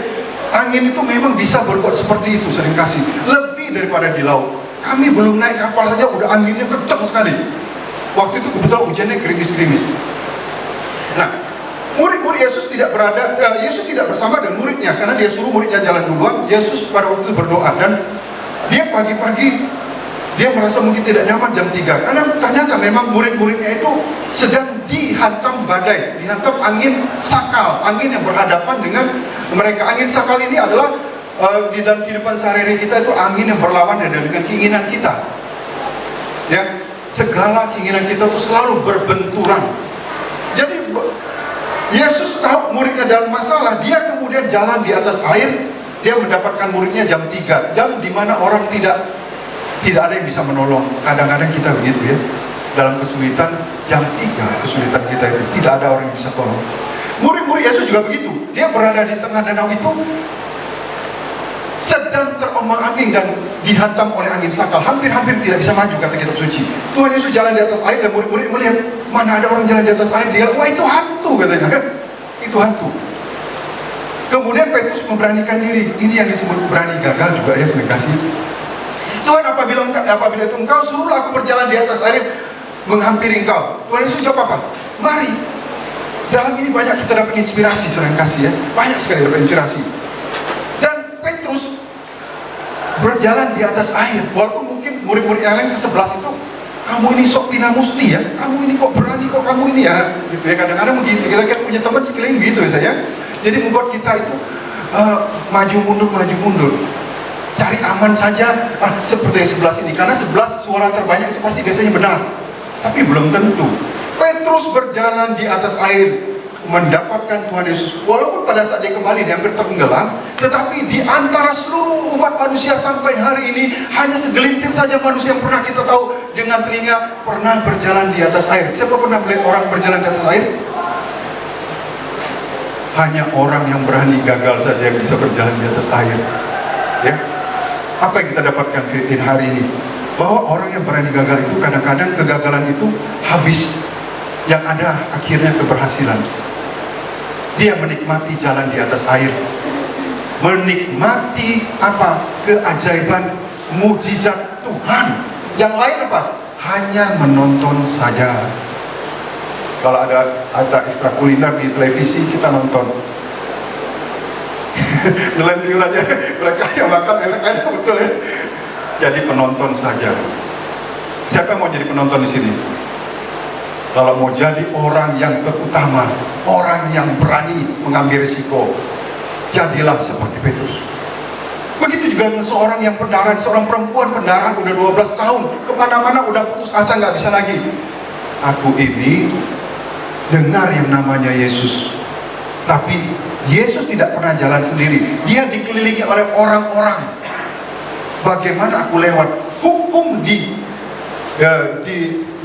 Angin itu memang bisa berbuat seperti itu seringkali, lebih daripada di laut. Kami belum naik kapal saja udah anginnya kencang sekali. Waktu itu kebetulan hujannya gerimis-gerimis. Nah, murid-murid Yesus tidak Yesus tidak bersama dengan muridnya karena dia suruh muridnya jalan duluan. Yesus pada waktu itu berdoa dan dia pagi-pagi dia merasa mungkin tidak nyaman jam 3 karena ternyata memang murid-muridnya itu sedang dihantam badai, dihantam angin sakal, angin yang berhadapan dengan mereka. Angin sakal ini adalah di dalam kehidupan sehari-hari kita itu angin yang berlawanan dengan keinginan kita. Ya, segala keinginan kita itu selalu berbenturan. Jadi Yesus tahu muridnya dalam masalah, dia kemudian jalan di atas air. Dia mendapatkan muridnya jam 3, jam di mana orang tidak ada yang bisa menolong. Kadang-kadang kita begitu ya, dalam kesulitan jam 3 kesulitan kita itu tidak ada orang yang bisa tolong. Murid-murid Yesus juga begitu. Dia berada di tengah danau itu sedang terombang-ambing dan dihantam oleh angin sakal, hampir-hampir tidak bisa maju, kata kitab suci. Tuhan Yesus jalan di atas air dan murid-murid melihat, mana ada orang jalan di atas air. Dia, wah itu hantu, katanya kan, itu hantu. Kemudian Petrus memberanikan diri. Ini yang disebut berani gagal juga ya, terima kasih. Tuhan, apabila itu engkau suruhlah aku berjalan di atas air menghampiri engkau. Tuhan Yesus jawab apa? Mari. Dalam ini banyak kita dapat inspirasi, saudara yang kasih ya, banyak sekali dapat inspirasi. Dan Petrus berjalan di atas air, walaupun mungkin murid-murid yang lain ke-11 itu, kamu ini sok Pina Musti ya, kamu ini kok berani kok kamu ini ya, gitu ya. Kadang-kadang begitu, kita punya teman sekeliling gitu ya saya. Jadi membuat kita itu maju mundur, cari aman saja, seperti yang 11 ini, karena 11 suara terbanyak itu pasti biasanya benar, tapi belum tentu. Petrus berjalan di atas air mendapatkan Tuhan Yesus, walaupun pada saat dia kembali dia hampir tenggelam, tetapi di antara seluruh umat manusia sampai hari ini hanya segelintir saja manusia yang pernah kita tahu dengan telinga pernah berjalan di atas air. Siapa pernah melihat orang berjalan di atas air? Hanya orang yang berani gagal saja yang bisa berjalan di atas air. Ya, apa yang kita dapatkan di hari ini? Bahwa orang yang berani gagal itu kadang-kadang kegagalan itu habis, yang ada akhirnya keberhasilan. Dia menikmati jalan di atas air, menikmati apa? Keajaiban, mujizat Tuhan. Yang lain apa? Hanya menonton saja. Kalau ada ekstrakurikuler di televisi, kita nonton. Ngelanjur aja, mereka yang makan enak-enak betul ya. Jadi penonton saja. Siapa yang mau jadi penonton di sini? Kalau mau jadi orang yang terutama, orang yang berani mengambil risiko, jadilah seperti Petrus. Begitu juga seorang yang pendarahan, seorang perempuan pendarahan udah 12 tahun, kemana-mana udah putus asa, nggak bisa lagi. Aku ini dengar yang namanya Yesus, tapi Yesus tidak pernah jalan sendiri. Dia dikelilingi oleh orang-orang. Bagaimana aku lewat? Hukum di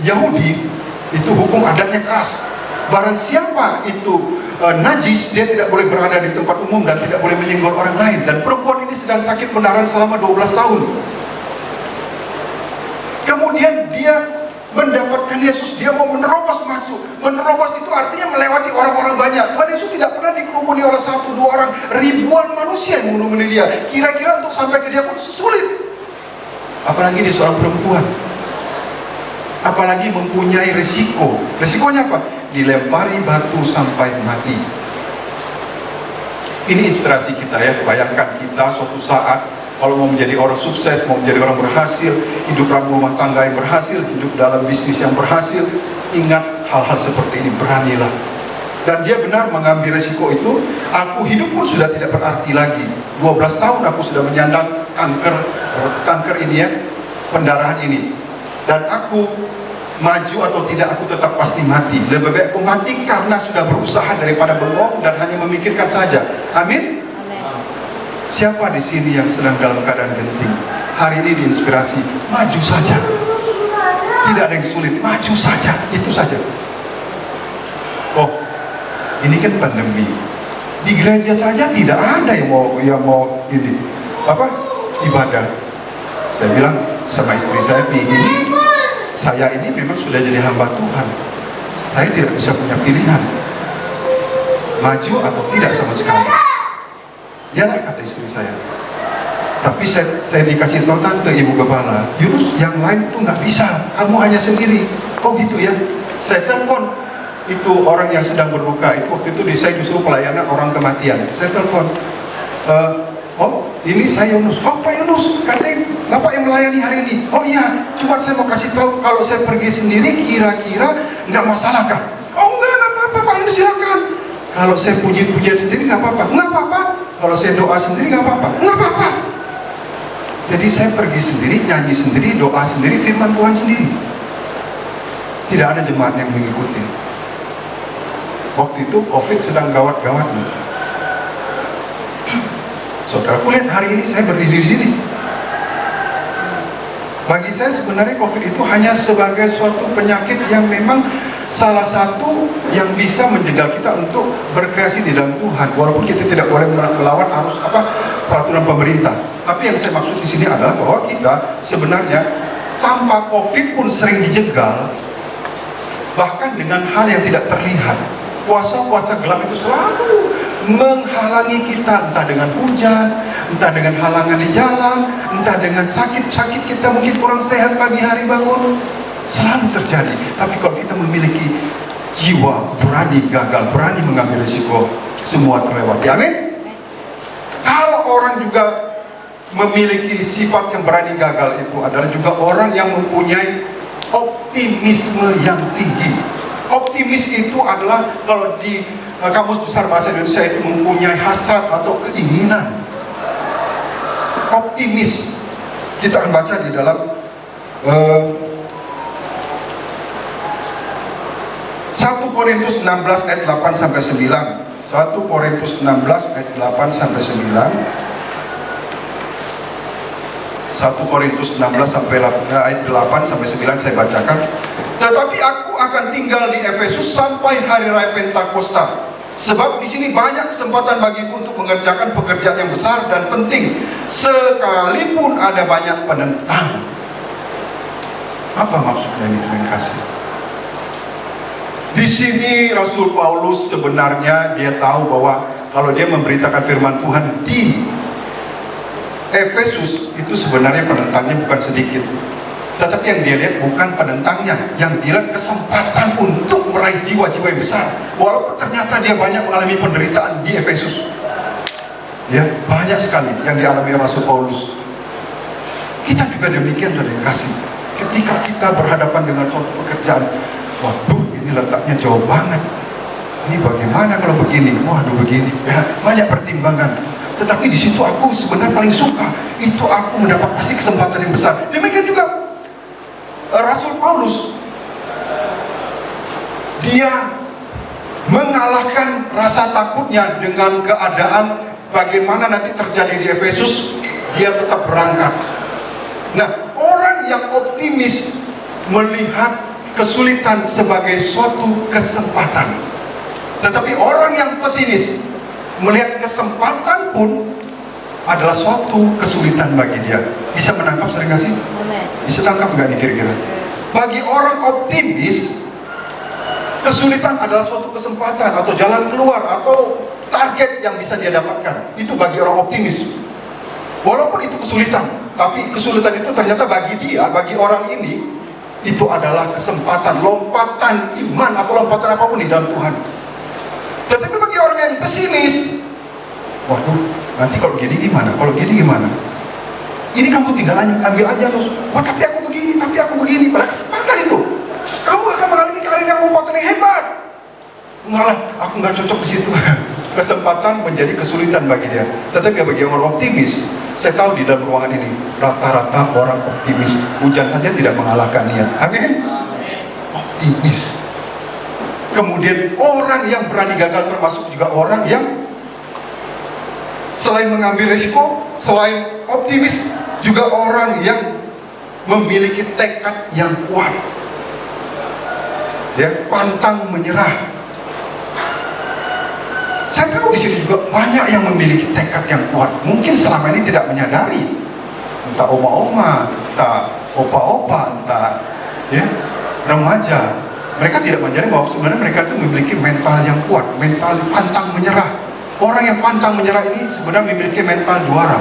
Yahudi itu hukum adatnya keras. Barang siapa itu najis, dia tidak boleh berada di tempat umum dan tidak boleh menyinggol orang lain. Dan perempuan ini sedang sakit pendarahan selama 12 tahun. Kemudian dia mendapatkan Yesus, dia mau menerobos masuk. Menerobos itu artinya melewati orang-orang banyak. Tuhan Yesus tidak pernah dikerumuni oleh 1-2 orang, ribuan manusia yang mengerumuni dia. Kira-kira untuk sampai ke dia pun sulit. Apalagi di seorang perempuan. Apalagi mempunyai risiko. Risikonya apa? Dilempari batu sampai mati. Ini inspirasi kita ya. Bayangkan kita suatu saat kalau mau menjadi orang sukses, mau menjadi orang berhasil, hidup rumah tangga yang berhasil, hidup dalam bisnis yang berhasil, ingat hal-hal seperti ini, beranilah. Dan dia benar mengambil resiko itu. Aku hidup pun sudah tidak berarti lagi. 12 tahun aku sudah menyandang kanker ini ya, pendarahan ini. Dan aku maju atau tidak, aku tetap pasti mati. Lebih baik aku mati karena sudah berusaha daripada bengong dan hanya memikirkan saja. Amin. Siapa di sini yang sedang dalam keadaan genting? Hari ini diinspirasi, maju saja. Tidak ada yang sulit, maju saja, itu saja. Oh, ini kan pandemi. Di gereja saja tidak ada yang mau ini apa ibadah. Saya bilang sama istri saya, ini saya ini memang sudah jadi hamba Tuhan. Saya tidak bisa punya pilihan, maju atau tidak sama sekali. Ya, kata istri saya. Tapi saya dikasih tahu tante ibu kepala, Yunus yang lain tuh nggak bisa, kamu hanya sendiri. Oh gitu ya. Saya telepon itu orang yang sedang berduka. Itu waktu itu saya justru pelayanan orang kematian. Saya telepon, oh ini saya Yunus. Oh Pak Yunus, katanya Bapak yang melayani hari ini. Oh iya, cuma saya mau kasih tahu kalau saya pergi sendiri kira-kira nggak masalah kan? Oh nggak apa-apa Pak Yunus, silakan. Kalau saya puji-pujian sendiri nggak apa-apa, nggak apa-apa. Kalau saya doa sendiri nggak apa-apa, nggak apa-apa. Jadi saya pergi sendiri, nyanyi sendiri, doa sendiri, firman Tuhan sendiri. Tidak ada jemaat yang mengikuti. Waktu itu COVID sedang gawat-gawatnya. Saudaraku lihat hari ini saya berdiri di sini. Bagi saya sebenarnya COVID itu hanya sebagai suatu penyakit yang memang salah satu yang bisa menjegal kita untuk berkreasi di dalam Tuhan, walaupun kita tidak boleh melawan arus peraturan pemerintah. Tapi yang saya maksud di sini adalah bahwa kita sebenarnya tanpa COVID pun sering dijegal, bahkan dengan hal yang tidak terlihat. Puasa-puasa gelap itu selalu menghalangi kita, entah dengan hujan, entah dengan halangan di jalan, entah dengan sakit kita mungkin kurang sehat pagi hari bangun, selalu terjadi. Tapi kalau kita memiliki jiwa berani gagal, berani mengambil risiko, semua terlewati. Amin. Kalau orang juga memiliki sifat yang berani gagal, itu adalah juga orang yang mempunyai optimisme yang tinggi. Optimis itu adalah kalau di Kamus Besar Bahasa Indonesia itu mempunyai hasrat atau keinginan. Optimis. Kita akan baca di dalam 1 Korintus 16 ayat 8 sampai 9. 1 Korintus 16 ayat 8 sampai 9. 1 Korintus 16 sampai ayat 8 sampai 9 saya bacakan. Tetapi aku akan tinggal di Efesus sampai hari raya Pentakosta. Sebab di sini banyak kesempatan bagiku untuk mengerjakan pekerjaan yang besar dan penting, sekalipun ada banyak penentang. Apa maksudnya ini, terima kasih? Di sini Rasul Paulus sebenarnya dia tahu bahwa kalau dia memberitakan firman Tuhan di Efesus itu sebenarnya penentangnya bukan sedikit. Tetapi yang dia lihat bukan penentangnya, yang dia lihat kesempatan untuk meraih jiwa-jiwa yang besar. Walaupun ternyata dia banyak mengalami penderitaan di Efesus, ya banyak sekali yang dialami Rasul Paulus. Kita juga demikian, saudara kasih. Ketika kita berhadapan dengan suatu pekerjaan, waduh ini letaknya jauh banget. Ini bagaimana kalau begini? Waduh begini. Ya, banyak pertimbangan. Tetapi di situ aku sebenarnya paling suka. Itu aku mendapat pasti kesempatan yang besar. Demikian juga Rasul Paulus, dia mengalahkan rasa takutnya dengan keadaan bagaimana nanti terjadi di Efesus. Dia tetap berangkat. Nah, orang yang optimis melihat kesulitan sebagai suatu kesempatan, tetapi orang yang pesimis melihat kesempatan pun adalah suatu kesulitan bagi dia. Bisa menangkap, sering kasih? Bisa tangkap nggak nih kira-kira? Bagi orang optimis, kesulitan adalah suatu kesempatan atau jalan keluar atau target yang bisa dia dapatkan. Itu bagi orang optimis. Walaupun itu kesulitan, tapi kesulitan itu ternyata bagi dia, bagi orang ini, itu adalah kesempatan, lompatan iman atau lompatan apapun di dalam Tuhan. Tetapi bagi orang yang pesimis, waduh, nanti kalau gini gimana? Kalau gini gimana? Ini kamu tinggal ambil aja terus. Wah, tapi aku begini, tapi aku begini. Pada kesempatan itu, kamu akan mengalami karir yang lompatan yang hebat. Malah, aku nggak cocok di situ. Kesempatan menjadi kesulitan bagi dia. Tetapi bagi orang optimis, saya tahu di dalam ruangan ini rata-rata orang optimis, hujan saja tidak mengalahkan niat. Amin. Optimis. Kemudian orang yang berani gagal termasuk juga orang yang selain mengambil risiko, selain optimis, juga orang yang memiliki tekad yang kuat, ya, pantang menyerah. Saya tahu di sini juga banyak yang memiliki tekad yang kuat. Mungkin selama ini tidak menyadari, entah oma-oma, entah opa-opa, entah ya remaja. Mereka tidak menyadari bahwa sebenarnya mereka itu memiliki mental yang kuat, mental pantang menyerah. Orang yang pantang menyerah ini sebenarnya memiliki mental juara.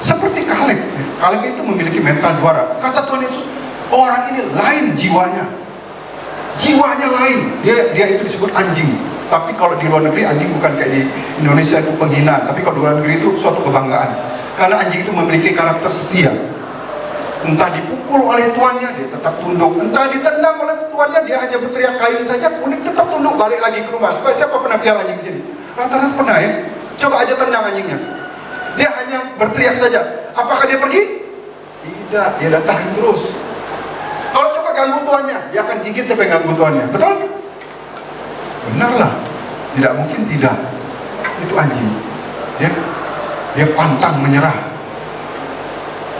Seperti Kaleb. Kaleb itu memiliki mental juara. Kata Tuhan Yesus, orang ini lain jiwanya. Jiwanya lain. Dia itu disebut anjing. Tapi kalau di luar negeri anjing bukan kayak di Indonesia itu penghinaan. Tapi kalau di luar negeri itu suatu kebanggaan. Karena anjing itu memiliki karakter setia. Entah dipukul oleh tuannya, dia tetap tunduk. Entah ditendang oleh tuannya, dia hanya berteriak kain saja, unik tetap tunduk, balik lagi ke rumah. Siapa pernah piara anjing sini? Rata-rata pernah ya? Coba aja tendang anjingnya. Dia hanya berteriak saja. Apakah dia pergi? Tidak, dia datang terus. Kalau coba ganggu tuannya, dia akan gigit sampai ganggu tuannya. Betul? Benarlah. Tidak mungkin tidak. Itu anjing. Dia pantang menyerah.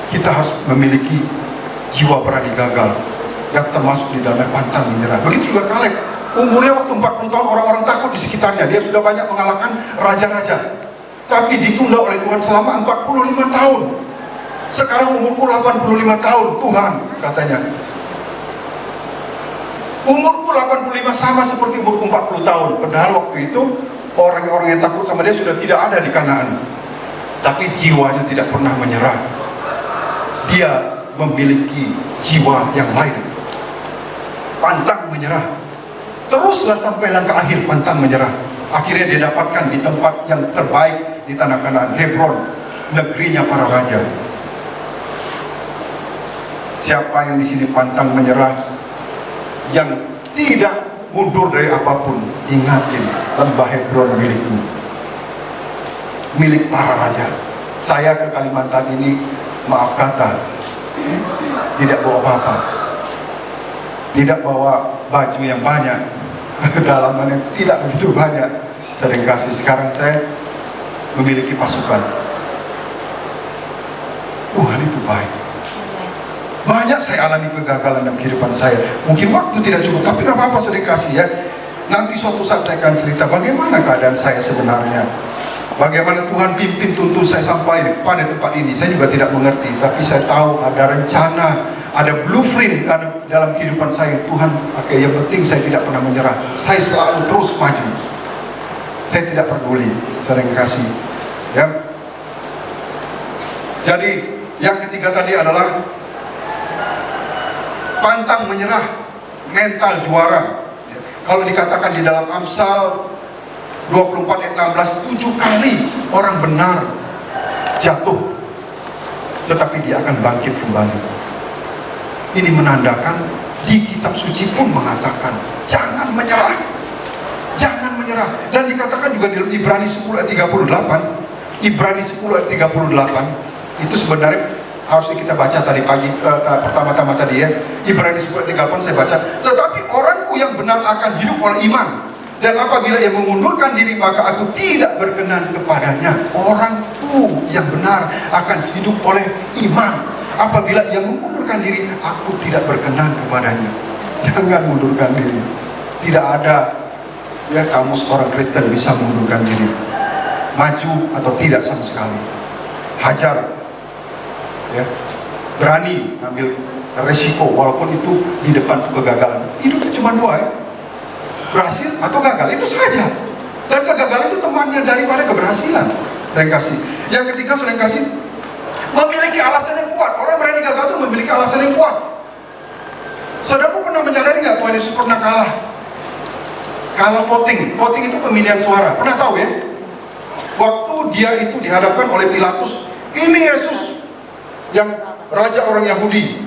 Kita harus memiliki jiwa berani gagal yang termasuk di dalamnya pantang menyerah. Begitu juga Kaleb. Umurnya waktu 40 tahun orang-orang takut di sekitarnya. Dia sudah banyak mengalahkan raja-raja. Tapi ditunda oleh Tuhan selama 45 tahun. Sekarang umurku 85 tahun, Tuhan katanya. Umurku 85 sama seperti umurku 40 tahun. Padahal waktu itu orang-orang yang takut sama dia sudah tidak ada di Kanaan. Tapi jiwanya tidak pernah menyerah. Dia memiliki jiwa yang lain. Pantang menyerah. Teruslah sampailah ke akhir pantang menyerah. Akhirnya dia dapatkan di tempat yang terbaik di tanah Kanaan, Hebron, negerinya para raja. Siapa yang di sini pantang menyerah, yang tidak mundur dari apapun, ingatin lembah Hebron milikmu, milik para raja. Saya ke Kalimantan ini, maaf kata, tidak bawa apa-apa, tidak bawa baju yang banyak, kedalaman yang tidak begitu banyak. Sering kasih. Sekarang saya memiliki pasukan. Tuhan itu baik. Banyak saya alami kegagalan dalam kehidupan saya. Mungkin waktu tidak cukup, tapi gak apa-apa, sering kasih ya. Nanti suatu saat saya akan cerita bagaimana keadaan saya sebenarnya. Bagaimana Tuhan pimpin tuntun saya sampai pada tempat ini. Saya juga tidak mengerti, tapi saya tahu ada rencana, ada blueprint dalam kehidupan saya. Tuhan pakai. Yang penting saya tidak pernah menyerah. Saya selalu terus maju. Saya tidak peduli. Sering kasih. Ya. Jadi yang ketiga tadi adalah pantang menyerah, mental juara. Kalau dikatakan di dalam Amsal 24 ayat 16, 7 kali orang benar jatuh, tetapi dia akan bangkit kembali. Ini menandakan di kitab suci pun mengatakan jangan menyerah, jangan menyerah. Dan dikatakan juga di Ibrani 10 ayat 38, Ibrani 10 ayat 38 itu sebenarnya harusnya kita baca tadi pagi, pertama-tama tadi ya. Ibrani 10 ayat 38 saya baca, tetapi orangku yang benar akan hidup oleh iman. Dan apabila ia mengundurkan diri, maka aku tidak berkenan kepadanya. Orangku yang benar akan hidup oleh iman. Apabila ia mengundurkan diri, aku tidak berkenan kepadanya. Jangan mundurkan diri. Tidak ada ya kamus orang Kristen bisa mengundurkan diri, maju atau tidak sama sekali. Hajar, ya, berani ambil resiko walaupun itu di depan kegagalan. Hidupnya cuma dua ya, berhasil atau gagal, itu saja. Dan kegagalan itu temannya daripada keberhasilan. Saya kasih. Yang ketiga saya kasih, memiliki alasan yang kuat. Orang berani gagal itu memiliki alasan yang kuat. Saudaraku pernah menyadari nggak Tuhan Yesus pernah kalah voting? Voting itu pemilihan suara. Pernah tahu ya? Waktu dia itu dihadapkan oleh Pilatus, ini Yesus yang raja orang Yahudi.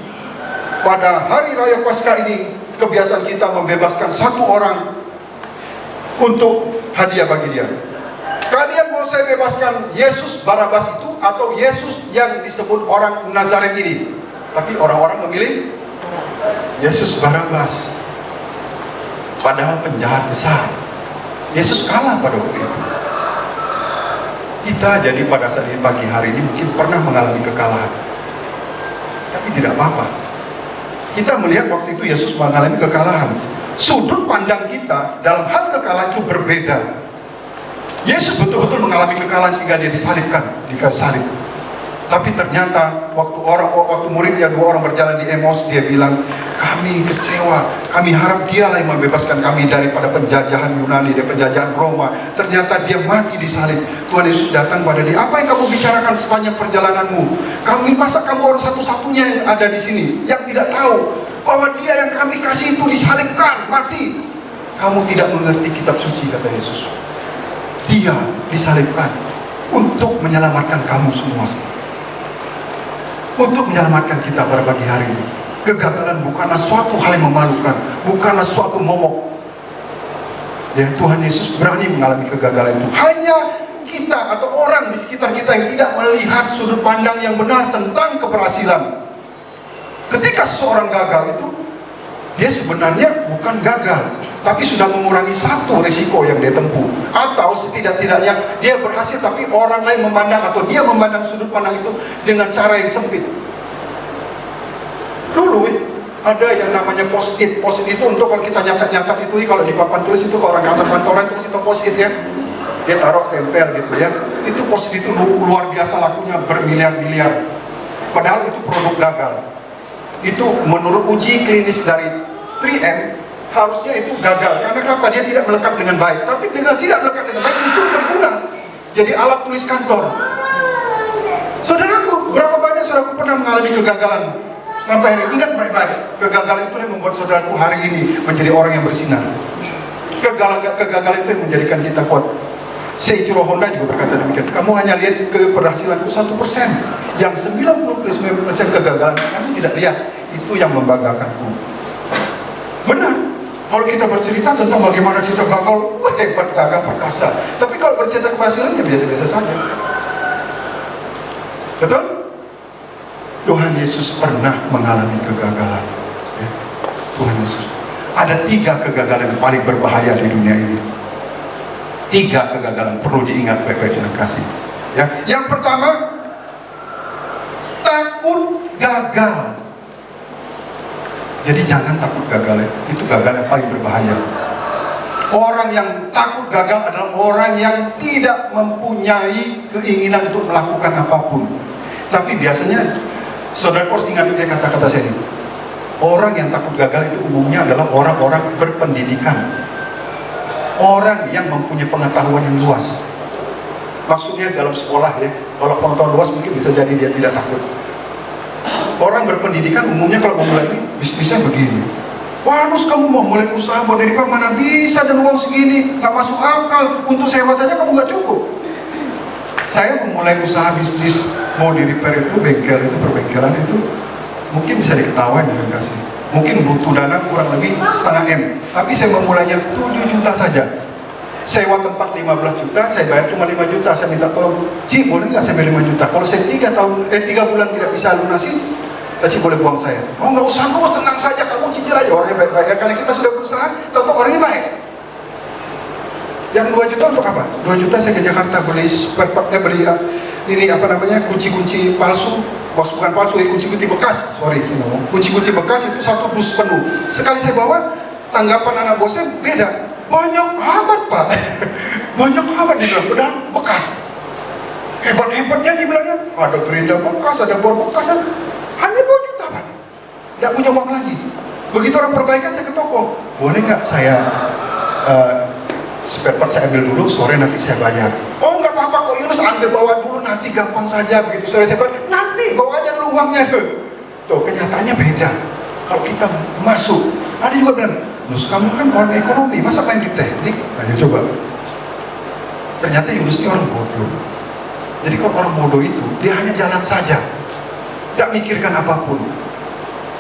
Pada hari raya Paskah ini kebiasaan kita membebaskan satu orang untuk hadiah bagi dia. Kalian mau saya bebaskan Yesus Barabas itu atau Yesus yang disebut orang Nazaret ini? Tapi orang-orang memilih Yesus Barabas. Padahal penjahat besar. Yesus kalah pada waktu itu. Kita jadi pada saat ini pagi hari ini mungkin pernah mengalami kekalahan, tapi tidak apa-apa. Kita melihat waktu itu Yesus mengalami kekalahan. Sudut pandang kita dalam hal kekalahan itu berbeda. Yesus betul-betul mengalami kekalahan sehingga dia disalibkan, dikasih salib. Tapi ternyata waktu muridnya dua orang berjalan di Emaus, dia bilang, kami kecewa, kami harap dialah yang membebaskan kami daripada penjajahan Yunani, dari penjajahan Roma. Ternyata dia mati di salib. Tuhan Yesus datang pada dia, apa yang kamu bicarakan sepanjang perjalananmu? Masa kamu orang satu-satunya yang ada di sini yang tidak tahu bahwa dia yang kami kasih itu disalibkan, mati? Kamu tidak mengerti kitab suci, kata Yesus. Dia disalibkan untuk menyelamatkan kamu semua, untuk menyelamatkan kita pada pagi hari ini. Kegagalan bukanlah suatu hal yang memalukan, bukanlah suatu momok. Ya, Tuhan Yesus berani mengalami kegagalan itu. Hanya kita atau orang di sekitar kita yang tidak melihat sudut pandang yang benar tentang keberhasilan. Ketika seseorang gagal itu, dia sebenarnya bukan gagal, tapi sudah mengurangi satu risiko yang dia tempuh. Atau setidak-tidaknya dia berhasil, tapi orang lain memandang atau dia memandang sudut pandang itu dengan cara yang sempit. Dulu ada yang namanya post-it. Post-it itu untuk kalau kita nyatat-nyatat itu, kalau di papan tulis itu, kalau orang kantor-kantoran itu post-it ya, dia taruh tempel gitu ya. Itu post-it itu luar biasa lakunya, bermiliar-miliar. Padahal itu produk gagal. Itu menurut uji klinis dari 3M harusnya itu gagal. Karena kenapa? Dia tidak melekat dengan baik. Tapi dengan tidak melekat dengan baik itu berguna jadi alat tulis kantor. Saudaraku, berapa banyak saudaraku pernah mengalami kegagalan? Sampai hari ini, ingat baik-baik, kegagalan itu yang membuat saudaraku hari ini menjadi orang yang bersinar. Kegagalan itu yang menjadikan kita kuat. Seiichiro Honda juga berkata demikian, kamu hanya lihat keberhasilanku 1%, yang 99% kegagalan kamu tidak lihat, itu yang membanggakanku. Benar, kalau kita bercerita tentang bagaimana kita gagal, hebat, gagah, perkasa. Tapi kalau bercerita keberhasilan, ya biasa-biasa saja. Betul? Tuhan Yesus pernah mengalami kegagalan. Ya. Tuhan Yesus. Ada 3 kegagalan yang paling berbahaya di dunia ini. 3 kegagalan perlu diingat baik-baik dengan kasih. Ya. Yang pertama, takut gagal. Jadi jangan takut gagal. Itu gagal yang paling berbahaya. Orang yang takut gagal adalah orang yang tidak mempunyai keinginan untuk melakukan apapun. Tapi biasanya saudara harus ingat kata-kata saya ini. Orang yang takut gagal itu umumnya adalah orang-orang berpendidikan, orang yang mempunyai pengetahuan yang luas. Maksudnya dalam sekolah ya, kalau pengetahuan luas mungkin bisa jadi dia tidak takut. Orang berpendidikan umumnya kalau mau mulai bisnisnya begini. Wah, Nus, kamu mau mulai usaha buat dari mana bisa dan uang segini, nggak masuk akal, untuk sewa saja kamu nggak cukup. Saya memulai usaha bisnis mau di repair itu, bengkel itu, perbengkelan itu mungkin bisa diketahui dengan kasih. Mungkin butuh dana kurang lebih setengah M, tapi saya memulainya 7 juta saja. Sewa tempat 15 juta, saya bayar cuma 5 juta. Saya minta tolong, Ci, boleh nggak saya bayar 5 juta? Kalau saya 3 bulan tidak bisa lunasi, Ci boleh buang saya. Oh, nggak usah, bos, tenang saja, kamu cicil aja. Orangnya baik-baik, karena kita sudah berusaha, tetap orangnya baik. Yang 2 juta untuk apa? 2 juta saya ke Jakarta beli ini apa namanya, kunci-kunci palsu. Bukan palsu, kunci-kunci bekas. Kunci-kunci bekas itu 1 dus penuh. Sekali saya bawa, tanggapan anak bosnya beda. Banyak amat, Pak. Banyak amat dibilang, pedang bekas. Hebat-hebatnya dibilangnya, ada gerinda bekas, ada bor bekas. Hanya 2 juta, Pak. Tidak punya uang lagi. Begitu orang perbaikan, saya ke toko. Boleh nggak saya spare part saya ambil dulu, sore nanti saya bayar. Oh, nggak apa-apa kok, Yunus, ambil bawa dulu, nanti gampang saja. Begitu sore saya bayar, nanti bawa aja dulu uangnya. Tuh, kenyataannya beda. Kalau kita masuk, ada juga bilang, Yunus, kamu kan orang ekonomi, masa main di teknik? Ayo coba. Ternyata Yunus ini orang bodoh. Jadi kalau orang bodoh itu, dia hanya jalan saja, tidak mikirkan apapun,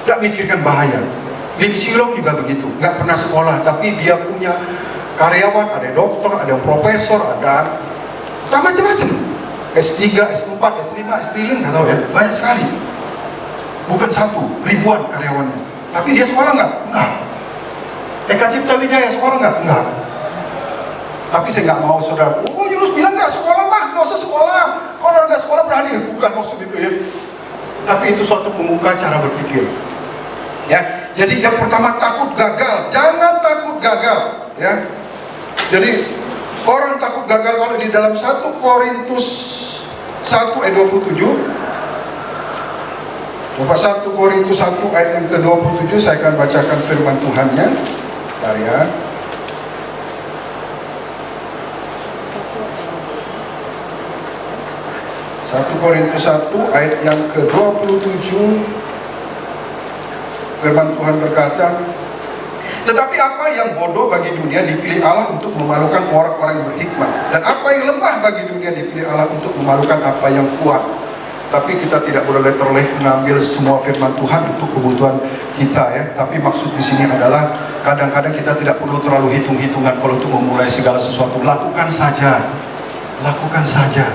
tidak mikirkan bahaya. Lim Silong juga begitu, nggak pernah sekolah, tapi dia punya karyawan, ada dokter, ada profesor, ada macam-macam. S3, S4, S5, S5, nggak tahu ya, banyak sekali. Bukan 1, ribuan karyawannya. Tapi dia sekolah nggak? Nggak. Eka Cipta Wijaya sekolah nggak? Nggak. Tapi saya nggak mau saudara, oh Yunus bilang nggak sekolah, mah nggak usah sekolah. Kalau orang nggak sekolah berani, bukan maksud itu ya. Tapi itu suatu pembuka cara berpikir. Ya, jadi yang pertama takut gagal, jangan takut gagal. Ya, jadi orang takut gagal kalau di dalam 1 Korintus 1 ayat 27. Bapak 1 Korintus 1 ayat yang ke-27, saya akan bacakan firman Tuhannya. Bentar ya. 1 Korintus 1 ayat yang ke-27, firman Tuhan berkata, tetapi apa yang bodoh bagi dunia dipilih Allah untuk memalukan orang-orang yang berhikmat, dan apa yang lemah bagi dunia dipilih Allah untuk memalukan apa yang kuat. Tapi kita tidak boleh terleh mengambil semua firman Tuhan untuk kebutuhan kita ya. Tapi maksud di sini adalah kadang-kadang kita tidak perlu terlalu hitung-hitungan kalau untuk memulai segala sesuatu. Lakukan saja, lakukan saja.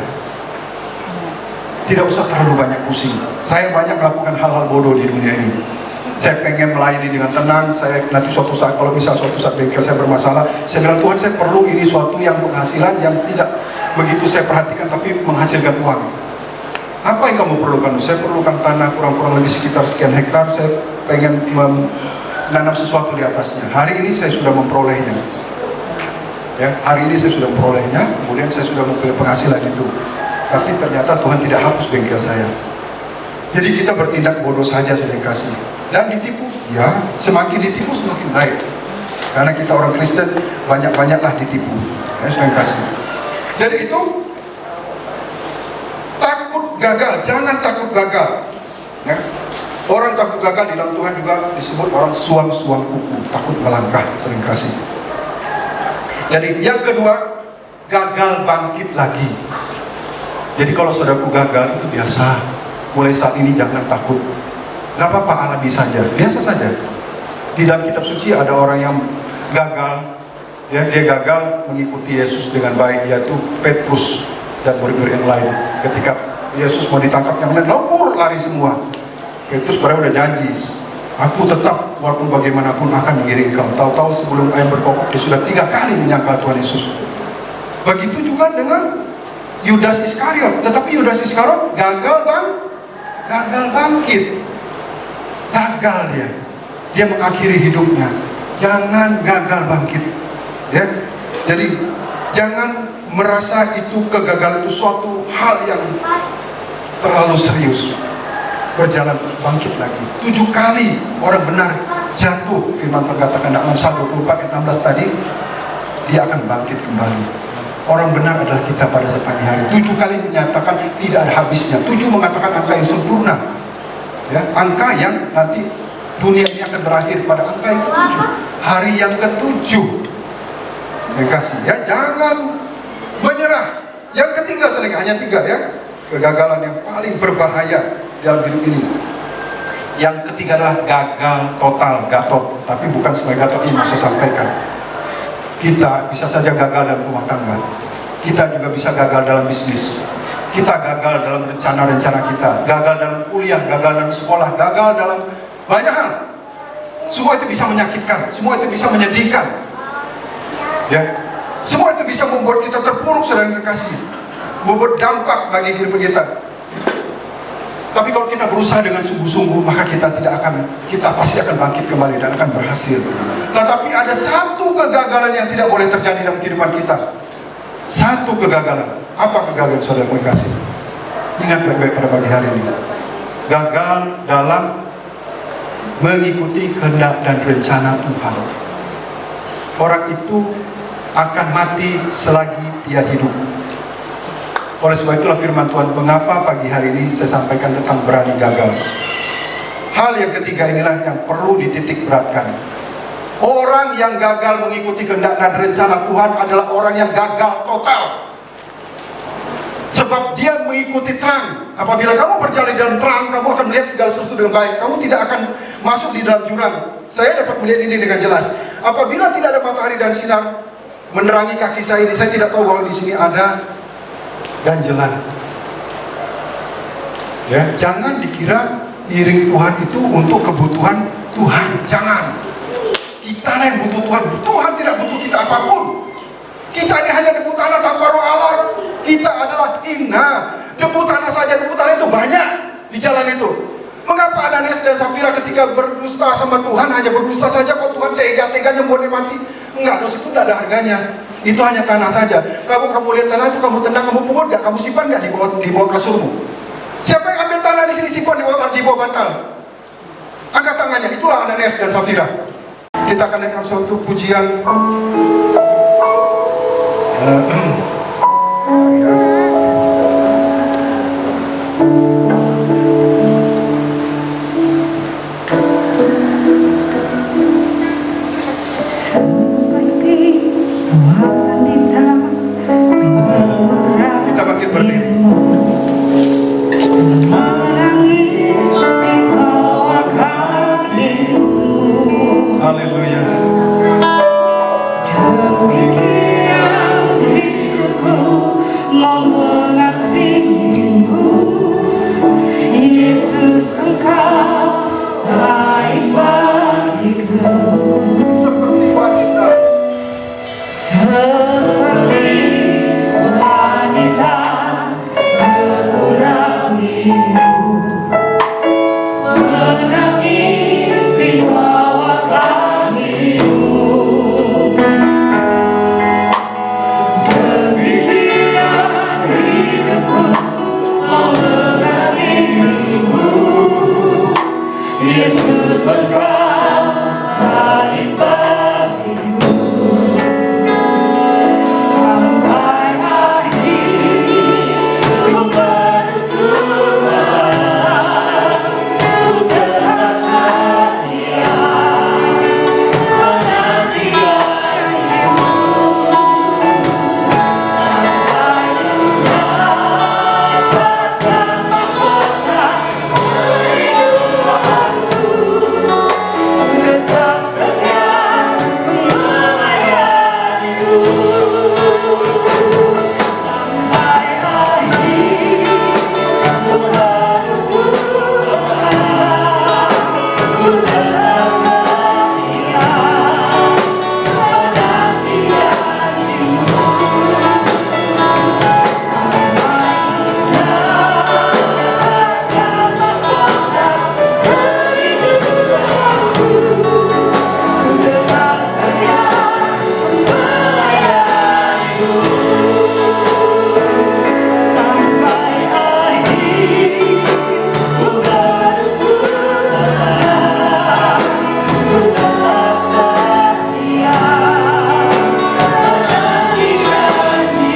Tidak usah terlalu banyak pusing. Saya banyak melakukan hal-hal bodoh di dunia ini. Saya pengen melayani dengan tenang. Saya nanti suatu saat, kalau bisa suatu saat bengkel saya bermasalah, saya bilang Tuhan, saya perlu ini suatu yang penghasilan yang tidak begitu saya perhatikan tapi menghasilkan uang. Apa yang kamu perlukan? Saya perlukan tanah kurang-kurang lebih sekitar sekian hektar. Saya pengen menanam sesuatu di atasnya. Hari ini saya sudah memperolehnya. Ya, hari ini saya sudah memperolehnya. Kemudian saya sudah mempunyai penghasilan itu. Tapi ternyata Tuhan tidak hapus bengkel saya. Jadi kita bertindak bodoh saja, sudah kasih. Dan ditipu, ya semakin ditipu semakin baik. Karena kita orang Kristen banyak-banyaklah ditipu. Ya, sudah kasih. Jadi itu takut gagal, jangan takut gagal. Ya. Orang takut gagal di dalam Tuhan juga disebut orang suam-suam kuku, takut melangkah, sering kasih. Jadi yang kedua, gagal bangkit lagi. Jadi kalau saudaraku gagal itu biasa. Mulai saat ini jangan takut. Gak apa-apa, alami saja, biasa saja. Di dalam kitab suci ada orang yang gagal, ya, dia gagal mengikuti Yesus dengan baik, yaitu Petrus dan murid-murid yang lain. Ketika Yesus mau ditangkap, yang lain lempur lari semua. Petrus padahal udah janji, aku tetap walaupun bagaimanapun akan mengiring kau. Tahu-tahu sebelum ayam berkokok dia sudah 3 kali menyangkal Tuhan Yesus. Begitu juga dengan Yudas Iskariot. Tetapi Yudas Iskariot gagal bangkit. Gagal dia mengakhiri hidupnya. Jangan gagal bangkit, ya. Jadi jangan merasa itu kegagalan itu suatu hal yang terlalu serius. Berjalan bangkit lagi. 7 kali orang benar jatuh. Firman perkatakan dalam 1:24-16 tadi, dia akan bangkit kembali. Orang benar adalah kita pada saat pagi hari. 7 kali menyatakan tidak ada habisnya. 7 mengatakan angka yang sempurna, ya, angka yang nanti dunia ini akan berakhir pada angka yang ke-7, hari yang ke-7. Terima kasih ya, jangan menyerah. Yang ketiga, saudara, hanya 3 ya, kegagalan yang paling berbahaya dalam hidup ini. Yang ketiga adalah gagal total, gatot. Tapi bukan sebagai gatot ini saya sampaikan. Kita bisa saja gagal dalam rumah tangga. Kita juga bisa gagal dalam bisnis. Kita gagal dalam rencana-rencana kita. Gagal dalam kuliah, gagal dalam sekolah, gagal dalam banyak hal. Semua itu bisa menyakitkan. Semua itu bisa menyedihkan. Ya, semua itu bisa membuat kita terpuruk, saudara yang kekasih. Membuat dampak bagi hidup kita. Tapi kalau kita berusaha dengan sungguh-sungguh, maka kita pasti akan bangkit kembali dan akan berhasil. Tetapi ada satu kegagalan yang tidak boleh terjadi dalam kehidupan kita. Satu kegagalan. Apa kegagalan, saudara yang kasih? Ingat baik-baik pada pagi hari ini. Gagal dalam mengikuti kehendak dan rencana Tuhan. Orang itu akan mati selagi dia hidup. Oleh sebab itulah firman Tuhan, mengapa pagi hari ini saya sampaikan tentang berani gagal. Hal yang ketiga inilah yang perlu dititik beratkan. Orang yang gagal mengikuti kehendak dan rencana Tuhan adalah orang yang gagal total. Sebab dia mengikuti terang. Apabila kamu berjalan dalam terang, kamu akan melihat segala sesuatu dengan baik. Kamu tidak akan masuk di dalam jurang. Saya dapat melihat ini dengan jelas. Apabila tidak ada matahari dan sinar menerangi kaki saya ini, saya tidak tahu bahwa di sini ada ganjelan. Ya, jangan dikira iring Tuhan itu untuk kebutuhan Tuhan. Jangan. Kita yang butuh Tuhan. Tuhan tidak butuh kita apapun. Kita ini hanya debu tanah tanpa roh Allah. Kita adalah debu tanah saja. Debu tanah itu banyak di jalan itu. Mengapa Ananias dan Safira ketika berdusta sama Tuhan hanya berdusta saja, kok Tuhan tega-teganya buat dia mati? Enggak, dosa itu tidak ada harganya. Itu hanya tanah saja. Kamu lihat tanah itu, kamu tendang, kamu pungut nggak? Kamu simpan nggak di bawah kasurmu? Siapa yang ambil tanah di sini? simpan di bawah bantal. Angkat tangannya, itulah Ananias dan Safira. Kita akan naikkan suatu pujian. Kita bangkit berdiri. Haleluya. Yesus Engkau baik bagiku, Seperti wanita, seperti wanita berkurang rindu, menangis di bawah kakimu. Demikian hidupku mau mengasihimu, Yesus Engkau baik bagiku. Sampai akhir ku berdoa, ku tetap setia menanti janjimu. Sampai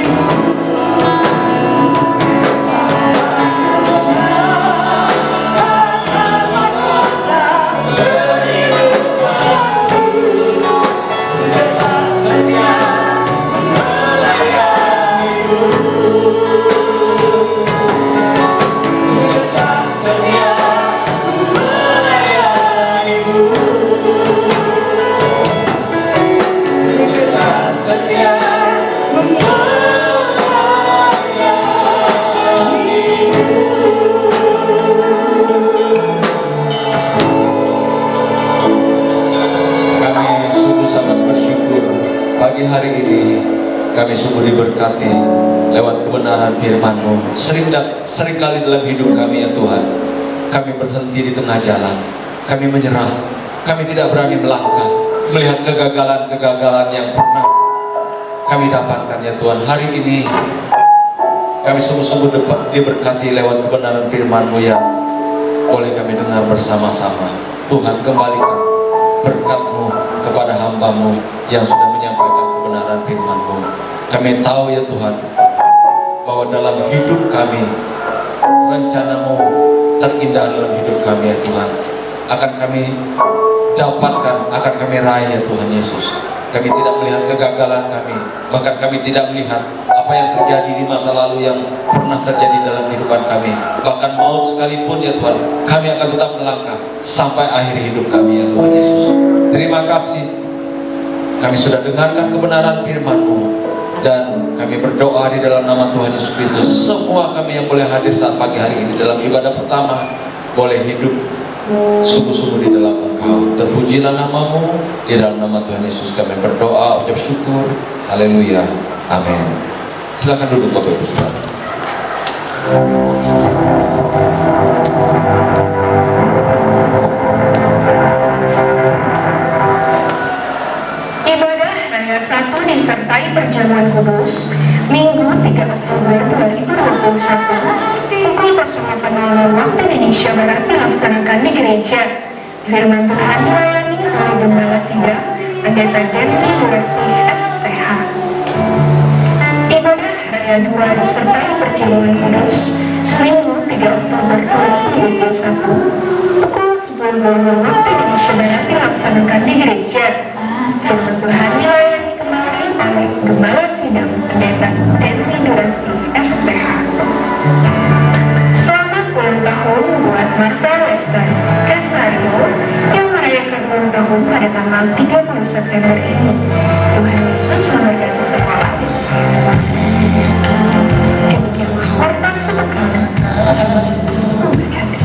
mendapatkan mahkota perlindunganku, tetap setia melayanimu. Sampai akhir ku berdoa, ku tetap setia menanti janjimu. Kami sungguh sangat bersyukur pagi hari ini kami sungguh diberkati lewat kebenaran firman-Mu. Seringkali dalam hidup kami ya Tuhan, kami berhenti di tengah jalan, kami menyerah, kami tidak berani melangkah, melihat kegagalan-kegagalan yang pernah kami dapatkan ya Tuhan. Hari ini kami sungguh-sungguh diberkati lewat kebenaran firman-Mu yang boleh kami dengar bersama-sama. Tuhan, kembalikan berkat-Mu kepada hamba-Mu yang sudah menyampaikan kebenaran firman-Mu. Kami tahu ya Tuhan, bahwa dalam hidup kami, rencana-Mu terindah dalam hidup kami ya Tuhan, akan kami dapatkan, akan kami raih ya Tuhan Yesus. Kami tidak melihat kegagalan kami, bahkan kami tidak melihat apa yang terjadi di masa lalu yang pernah terjadi dalam kehidupan kami. Bahkan maut sekalipun ya Tuhan, kami akan tetap melangkah sampai akhir hidup kami ya Tuhan Yesus. Terima kasih, kami sudah dengarkan kebenaran firman-Mu, dan kami berdoa di dalam nama Tuhan Yesus Kristus. Semua kami yang boleh hadir saat pagi hari ini dalam ibadah pertama, boleh hidup sungguh-sungguh di dalam Engkau. Terpujilah nama-Mu. Di dalam nama Tuhan Yesus kami berdoa, ucap syukur. Haleluya, amin. Silakan duduk Bapak Ibu Saudara. Ibadah Raya 1 disertai perjamuan kudus Minggu 3 Oktober 2021 pukul 08 penolong waktu Indonesia Barat dilaksanakan di gereja. Firman Tuhan dilayani oleh Gembala Sidang Pendeta Denny Durasi STH. Ibadah Raya 2 disertai perjamuan kudus Minggu 3 Oktober 2021 pukul 10.00 waktu Indonesia Barat dilaksanakan di gereja. Firman Tuhan dilayani kembali oleh Gembala Sidang Pendeta Denny Durasi STH. Selamat ulang tahun buat Marta Lestari Kesario yang merayakan ulang tahun pada tanggal 30 September ini. Tuhan Yesus memberkati sekolah. Demikianlah khotbah sepekan. Tuhan Yesus memberkati.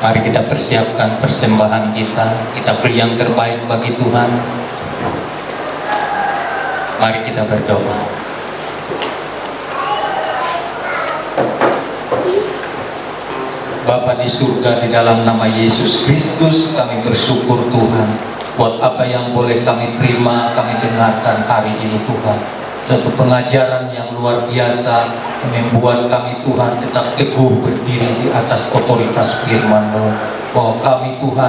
Mari kita persiapkan persembahan kita beri yang terbaik bagi Tuhan. Mari kita berdoa. Bapa di surga, di dalam nama Yesus Kristus kami bersyukur Tuhan buat apa yang boleh kami terima, kami dengarkan hari ini Tuhan. Satu pengajaran yang luar biasa membuat kami Tuhan tetap teguh berdiri di atas otoritas firman-Mu, bahwa kami Tuhan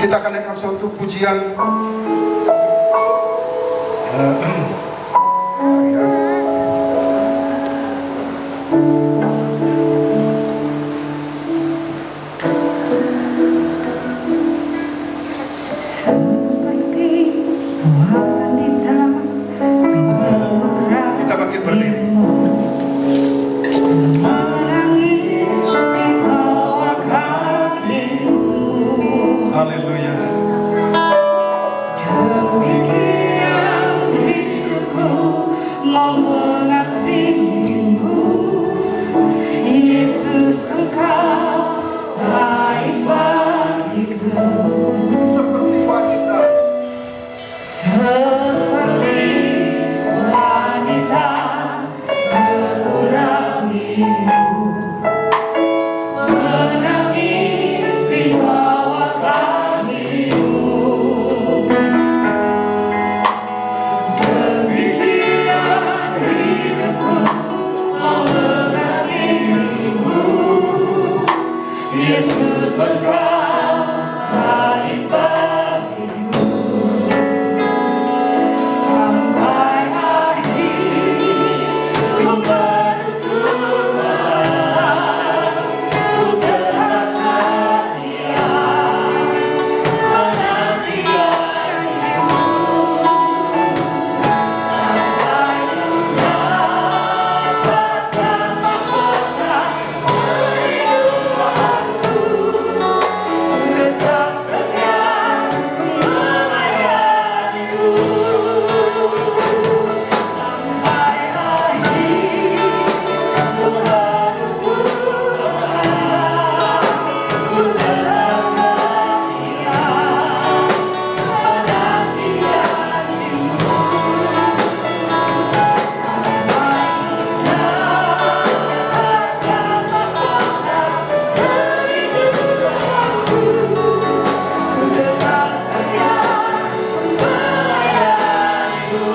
Kita akan naikkan suatu pujian. Kita makin berdiri. Haleluya. Yesus, Engkau baik bagiku. Seperti wanita. Seperti wanita berulangimu, menangis di bawah kakimu. Demikian hidupku mau mengasihimu, Yesus, Engkau baik bagiku. Sampai akhir kembali Tuhan, ku tetap setia menanti janji-Mu. Sampai mendapatkan mahkota kehidupanku, tetap setia melayanimu. Sampai akhir Tuhanku Tuhan, ku tetap setia menanti janji-Mu. Sampai mendapatkan mahkota kehidupanku, ku tetap setia melayanimu.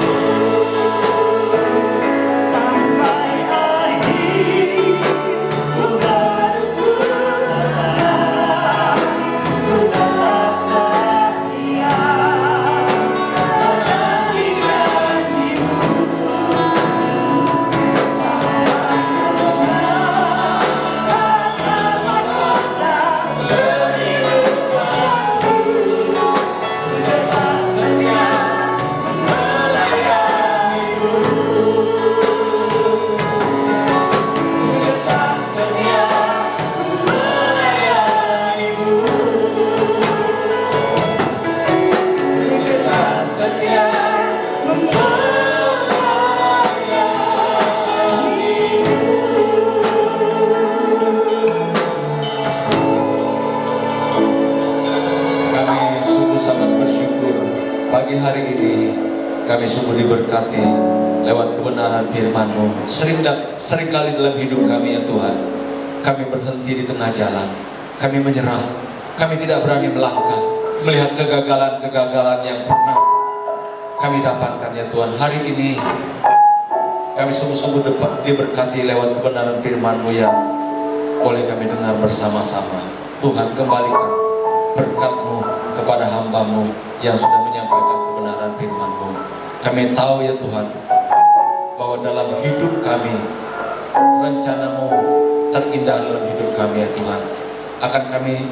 Sampai akhir Tuhanku Tuhan, ku tetap setia menanti janji-Mu. Mendapatkan mahkota kehidupanku, ku tetap setia melayanimu. Tetap setia melayanimu. Tetap setia Kami sungguh sangat bersyukur pagi hari ini kami sungguh diberkati lewat kebenaran firman-Mu. Seringkali dalam hidup kami ya Tuhan, kami berhenti di tengah jalan, kami menyerah, kami tidak berani melangkah, melihat kegagalan-kegagalan yang pernah kami dapatkan ya Tuhan. Hari ini kami sungguh-sungguh diberkati lewat kebenaran firman-Mu yang boleh kami dengar bersama-sama. Tuhan, kembalikan berkat-Mu kepada hamba-Mu yang sudah menyampaikan kebenaran firman-Mu. Kami tahu ya Tuhan, bahwa dalam hidup kami, rencana-Mu terindah dalam hidup kami ya Tuhan, akan kami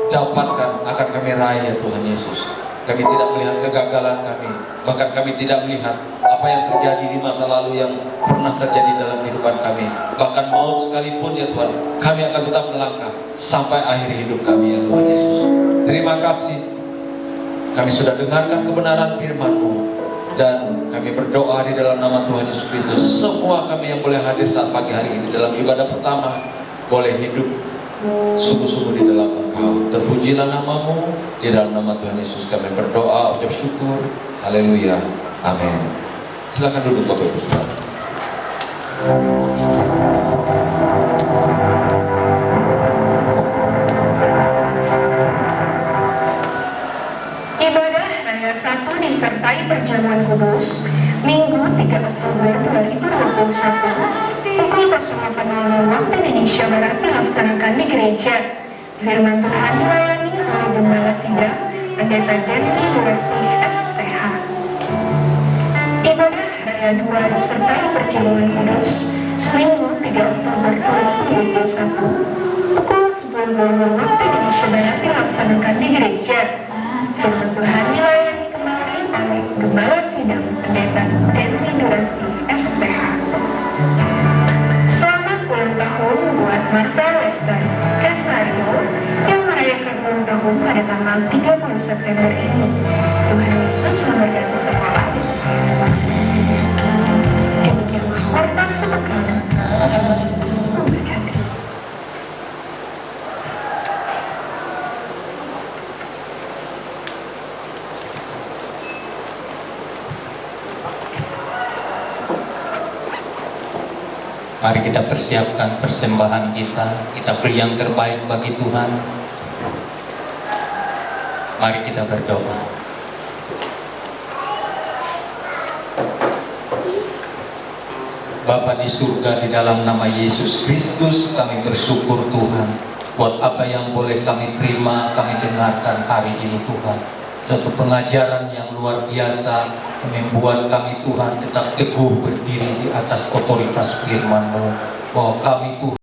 dapatkan, akan kami raih ya Tuhan Yesus. Kami tidak melihat kegagalan kami, bahkan kami tidak melihat apa yang terjadi di masa lalu yang pernah terjadi dalam kehidupan kami. Bahkan maut sekalipun ya Tuhan, kami akan tetap melangkah sampai akhir hidup kami ya Tuhan Yesus. Terima kasih, kami sudah dengarkan kebenaran firman-Mu, dan kami berdoa di dalam nama Tuhan Yesus Kristus. Semua kami yang boleh hadir saat pagi hari ini dalam ibadah pertama, boleh hidup sungguh-sungguh di dalam Engkau. Terpujilah nama-Mu. Di dalam nama Tuhan Yesus kami berdoa, ucap syukur. Haleluya. Amin. Silakan duduk Bapak Ibu Saudara. Ibadah Raya 1 disertai perjamuan kudus Minggu 3 Oktober 2021 pukul 08.00 waktu Indonesia Barat dilaksanakan di gereja. Firman Tuhan dilayani oleh Gembala Sidang Pendeta Denny Durasi STH. Ibadah Raya 2 disertai perjamuan kudus Minggu 3 Oktober 2021 pukul 10.00 waktu Indonesia Barat dilaksanakan di gereja. Firman Tuhan dilayani kembali oleh Gembala Sidang Pendeta Denny Durasi STH. Selamat ulang tahun buat Marta Lester Casario yang merayakan ulang tahun pada tanggal 30 September ini. Tuhan Yesus memberkati semua. Demikianlah khotbah sepekan. Tuhan Yesus memberkati. Mari kita persiapkan persembahan kita beri yang terbaik bagi Tuhan. Mari kita berdoa. Bapa di surga, di dalam nama Yesus Kristus kami bersyukur Tuhan buat apa yang boleh kami terima, kami dengarkan hari ini Tuhan. Satu pengajaran yang luar biasa membuat kami Tuhan tetap teguh berdiri di atas otoritas firman-Mu, bahwa kami Tuhan